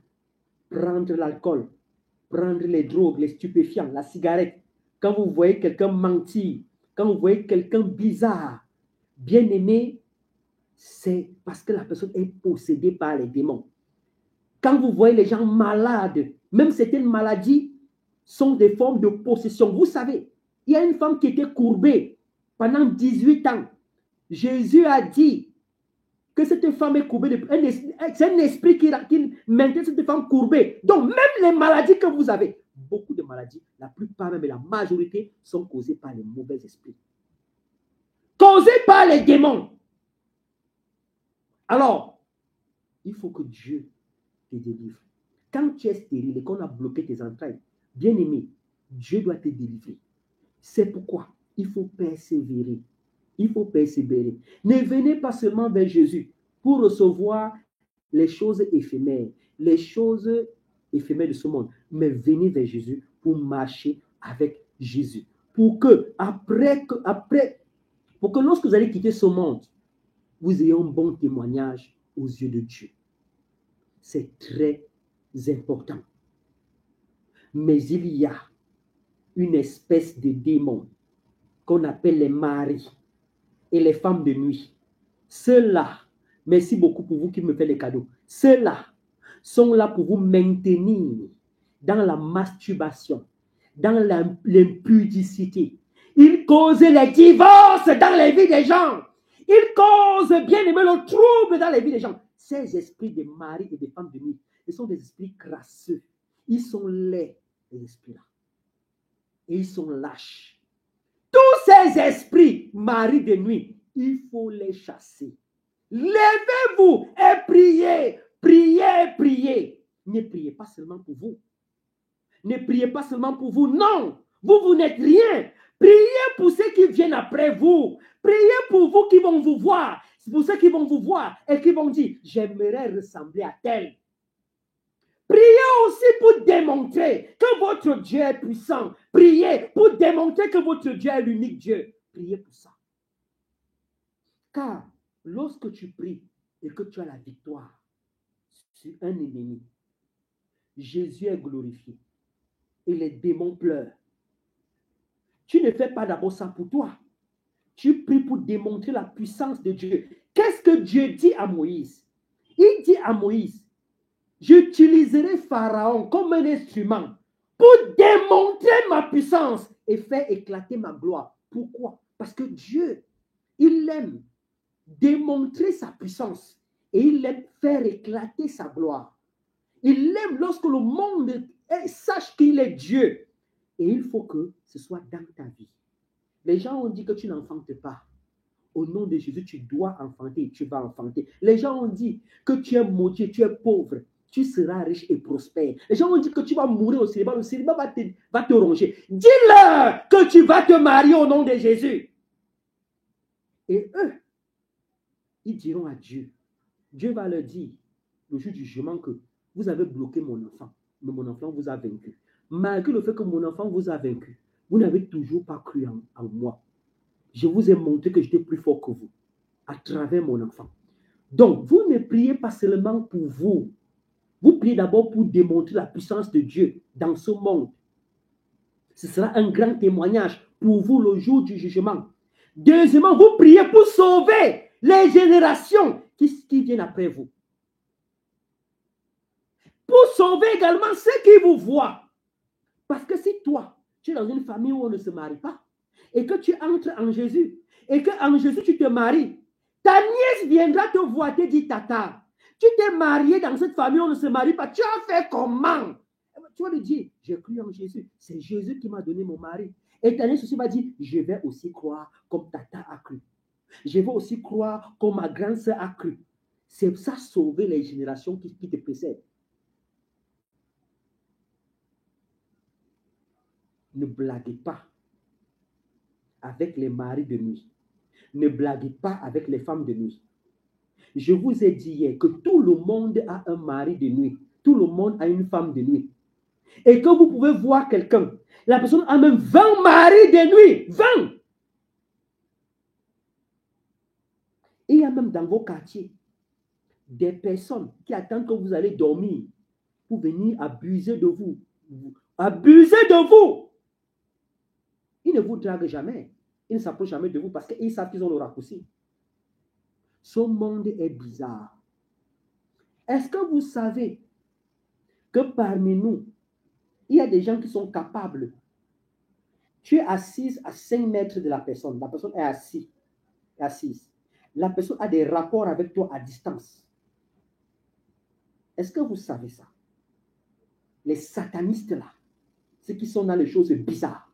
prendre l'alcool, prendre les drogues, les stupéfiants, la cigarette, quand vous voyez quelqu'un mentir, quand vous voyez quelqu'un bizarre, bien aimé, c'est parce que la personne est possédée par les démons. Quand vous voyez les gens malades, même certaines maladies sont des formes de possession. Vous savez, il y a une femme qui était courbée pendant 18 ans. Jésus a dit que cette femme est courbée. C'est un esprit qui maintient cette femme courbée. Donc, même les maladies que vous avez, beaucoup de maladies, la plupart, même la majorité, sont causées par les mauvais esprits. Causées par les démons. Alors, il faut que Dieu te délivre. Quand tu es stérile et qu'on a bloqué tes entrailles, bien aimé, Dieu doit te délivrer. C'est pourquoi il faut persévérer. Il faut persévérer. Ne venez pas seulement vers Jésus pour recevoir les choses éphémères, de ce monde, mais venez vers Jésus pour marcher avec Jésus. Pour que lorsque vous allez quitter ce monde, vous ayez un bon témoignage aux yeux de Dieu. C'est très important. Mais il y a une espèce de démon qu'on appelle les maris et les femmes de nuit. Ceux-là, merci beaucoup pour vous qui me faites les cadeaux, ceux-là sont là pour vous maintenir dans la masturbation, dans l'impudicité. Ils causent les divorces dans les vies des gens. Ils causent, bien aimé, le trouble dans les vies des gens. Ces esprits de maris et de femmes de nuit, ce sont des esprits crasseux. Ils sont laids, les esprits-là. Et ils sont lâches. Tous ces esprits, maris de nuit, il faut les chasser. Levez-vous et priez, priez, priez. Ne priez pas seulement pour vous. Ne priez pas seulement pour vous. Non, vous n'êtes rien. Priez pour ceux qui viennent après vous. Priez pour vous qui vont vous voir. C'est pour ceux qui vont vous voir et qui vont dire, j'aimerais ressembler à tel. Priez aussi pour démontrer que votre Dieu est puissant. Priez pour démontrer que votre Dieu est l'unique Dieu. Priez pour ça. Car lorsque tu pries et que tu as la victoire sur un ennemi, Jésus est glorifié et les démons pleurent. Tu ne fais pas d'abord ça pour toi. Tu pries pour démontrer la puissance de Dieu. Qu'est-ce que Dieu dit à Moïse? Il dit à Moïse, j'utiliserai Pharaon comme un instrument pour démontrer ma puissance et faire éclater ma gloire. Pourquoi? Parce que Dieu, il aime démontrer sa puissance et il aime faire éclater sa gloire. Il aime lorsque le monde sache qu'il est Dieu. Et il faut que ce soit dans ta vie. Les gens ont dit que tu n'enfantes pas. Au nom de Jésus, tu dois enfanter, tu vas enfanter. Les gens ont dit que tu es maudit, tu es pauvre, tu seras riche et prospère. Les gens ont dit que tu vas mourir au célibat, le célibat va te ronger. Dis-leur que tu vas te marier au nom de Jésus. Et eux, ils diront à Dieu. Dieu va leur dire, le jour du jugement, que vous avez bloqué mon enfant, mais mon enfant vous a vaincu. Malgré le fait que mon enfant vous a vaincu, vous n'avez toujours pas cru en moi. Je vous ai montré que j'étais plus fort que vous, à travers mon enfant. Donc, vous ne priez pas seulement pour vous. Vous priez d'abord pour démontrer la puissance de Dieu dans ce monde. Ce sera un grand témoignage pour vous le jour du jugement. Deuxièmement, vous priez pour sauver les générations qui viennent après vous. Pour sauver également ceux qui vous voient. Parce que si toi, tu es dans une famille où on ne se marie pas, et que tu entres en Jésus, et qu'en Jésus tu te maries, ta nièce viendra te voir, te dire, tata, tu t'es marié dans cette famille où on ne se marie pas, tu as fait comment? Tu vas lui dire, j'ai cru en Jésus, c'est Jésus qui m'a donné mon mari. Et ta nièce aussi va dire, je vais aussi croire comme tata a cru. Je vais aussi croire comme ma grande sœur a cru. C'est ça sauver les générations qui te précèdent. Ne blaguez pas avec les maris de nuit. Ne blaguez pas avec les femmes de nuit. Je vous ai dit hier que tout le monde a un mari de nuit. Tout le monde a une femme de nuit. Et que vous pouvez voir quelqu'un, la personne a même 20 maris de nuit. 20! Et il y a même dans vos quartiers des personnes qui attendent que vous allez dormir pour venir abuser de vous. Abuser de vous! Ils ne vous draguent jamais. Ils ne s'approchent jamais de vous parce qu'ils savent qu'ils ont le raccourci. Ce monde est bizarre. Est-ce que vous savez que parmi nous, il y a des gens qui sont capables. Tu es assise à 5 mètres de la personne est assise. La personne a des rapports avec toi à distance. Est-ce que vous savez ça? Les satanistes là, ceux qui sont dans les choses bizarres,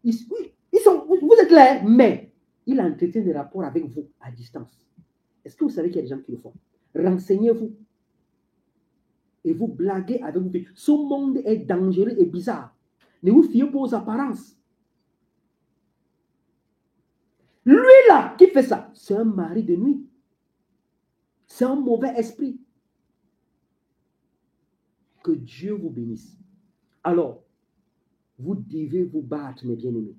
vous êtes là, mais il entretient des rapports avec vous à distance. Est-ce que vous savez qu'il y a des gens qui le font? Renseignez-vous. Et vous blaguez avec vous. Ce monde est dangereux et bizarre. Ne vous fiez pas aux apparences. Lui là, qui fait ça, c'est un mari de nuit. C'est un mauvais esprit. Que Dieu vous bénisse. Alors, vous devez vous battre, mes bien-aimés.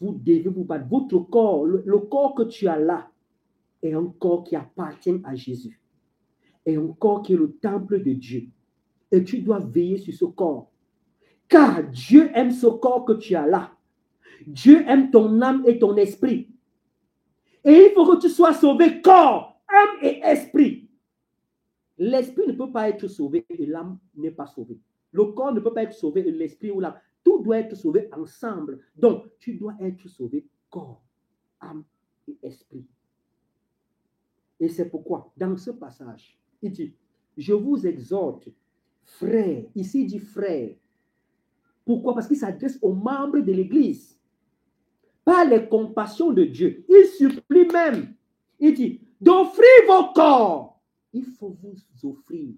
Vous devez vous battre. Votre corps, le corps que tu as là, est un corps qui appartient à Jésus. Est un corps qui est le temple de Dieu. Et tu dois veiller sur ce corps. Car Dieu aime ce corps que tu as là. Dieu aime ton âme et ton esprit. Et il faut que tu sois sauvé corps, âme et esprit. L'esprit ne peut pas être sauvé et l'âme n'est pas sauvée. Le corps ne peut pas être sauvé et l'esprit ou l'âme. Tout doit être sauvé ensemble. Donc, tu dois être sauvé corps, âme et esprit. Et c'est pourquoi, dans ce passage, il dit, je vous exhorte, frères. Ici, il dit frères. Pourquoi? Parce qu'il s'adresse aux membres de l'Église. Par les compassions de Dieu. Il supplie même. Il dit, d'offrir vos corps. Il faut vous offrir.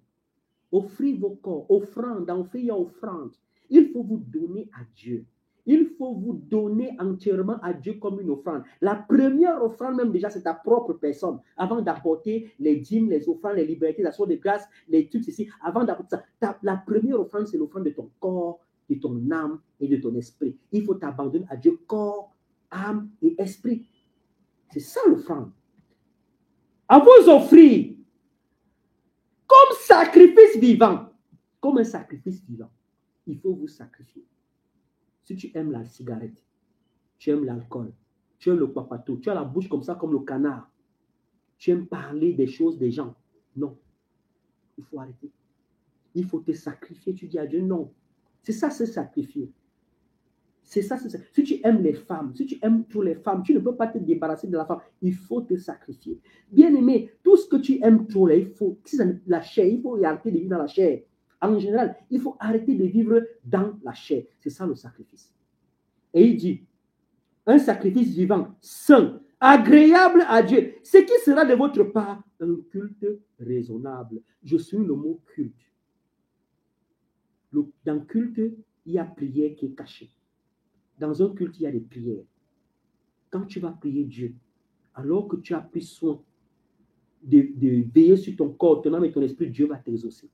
Offrir vos corps. Offrande, offrir offrande. Il faut vous donner à Dieu. Il faut vous donner entièrement à Dieu comme une offrande. La première offrande même déjà, c'est ta propre personne. Avant d'apporter les dîmes, les offrandes, les libertés, les actions de grâce, les trucs ici. Avant d'apporter ça, la première offrande, c'est l'offrande de ton corps, de ton âme et de ton esprit. Il faut t'abandonner à Dieu, corps, âme et esprit. C'est ça l'offrande. À vous offrir comme sacrifice vivant. Comme un sacrifice vivant. Il faut vous sacrifier. Si tu aimes la cigarette, tu aimes l'alcool, tu aimes le papato, tu as la bouche comme ça, comme le canard, tu aimes parler des choses des gens, non. Il faut arrêter. Il faut te sacrifier. Tu dis à Dieu, non. C'est ça, se sacrifier. C'est ça, c'est ça. Si tu aimes les femmes, si tu aimes toutes les femmes, tu ne peux pas te débarrasser de la femme. Il faut te sacrifier. Bien aimé, tout ce que tu aimes trop, il faut, si la chair, il faut arrêter de vivre dans la chair. En général, il faut arrêter de vivre dans la chair. C'est ça le sacrifice. Et il dit, un sacrifice vivant, saint, agréable à Dieu, ce qui sera de votre part un culte raisonnable. Je suis le mot culte. Dans culte, il y a prière qui est cachée. Dans un culte, il y a des prières. Quand tu vas prier Dieu, alors que tu as pris soin de veiller sur ton corps, ton âme et ton esprit, Dieu va t'exaucer.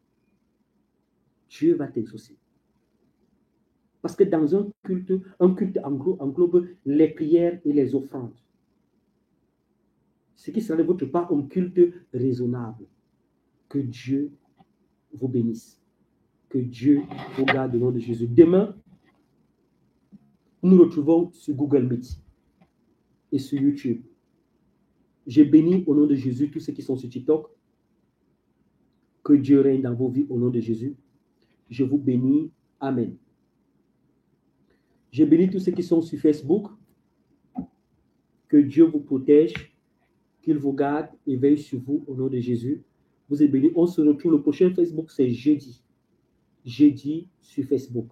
Dieu va t'exaucer. Parce que dans un culte englobe les prières et les offrandes. Ce qui sera de votre part un culte raisonnable. Que Dieu vous bénisse. Que Dieu vous garde au nom de Jésus. Demain, nous nous retrouvons sur Google Meet et sur YouTube. Je bénis au nom de Jésus tous ceux qui sont sur TikTok. Que Dieu règne dans vos vies au nom de Jésus. Je vous bénis. Amen. Je bénis tous ceux qui sont sur Facebook. Que Dieu vous protège, qu'il vous garde et veille sur vous au nom de Jésus. Vous êtes bénis. On se retrouve. Le prochain Facebook, c'est jeudi. Jeudi sur Facebook.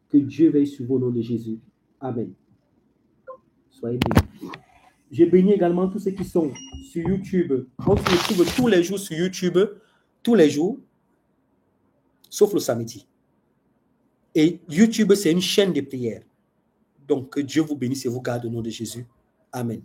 Que Dieu veille sur vous au nom de Jésus. Amen. Soyez bénis. Je bénis également tous ceux qui sont sur YouTube. On se retrouve tous les jours sur YouTube. Tous les jours. Sauf le samedi. Et YouTube, c'est une chaîne de prière. Donc, que Dieu vous bénisse et vous garde au nom de Jésus. Amen.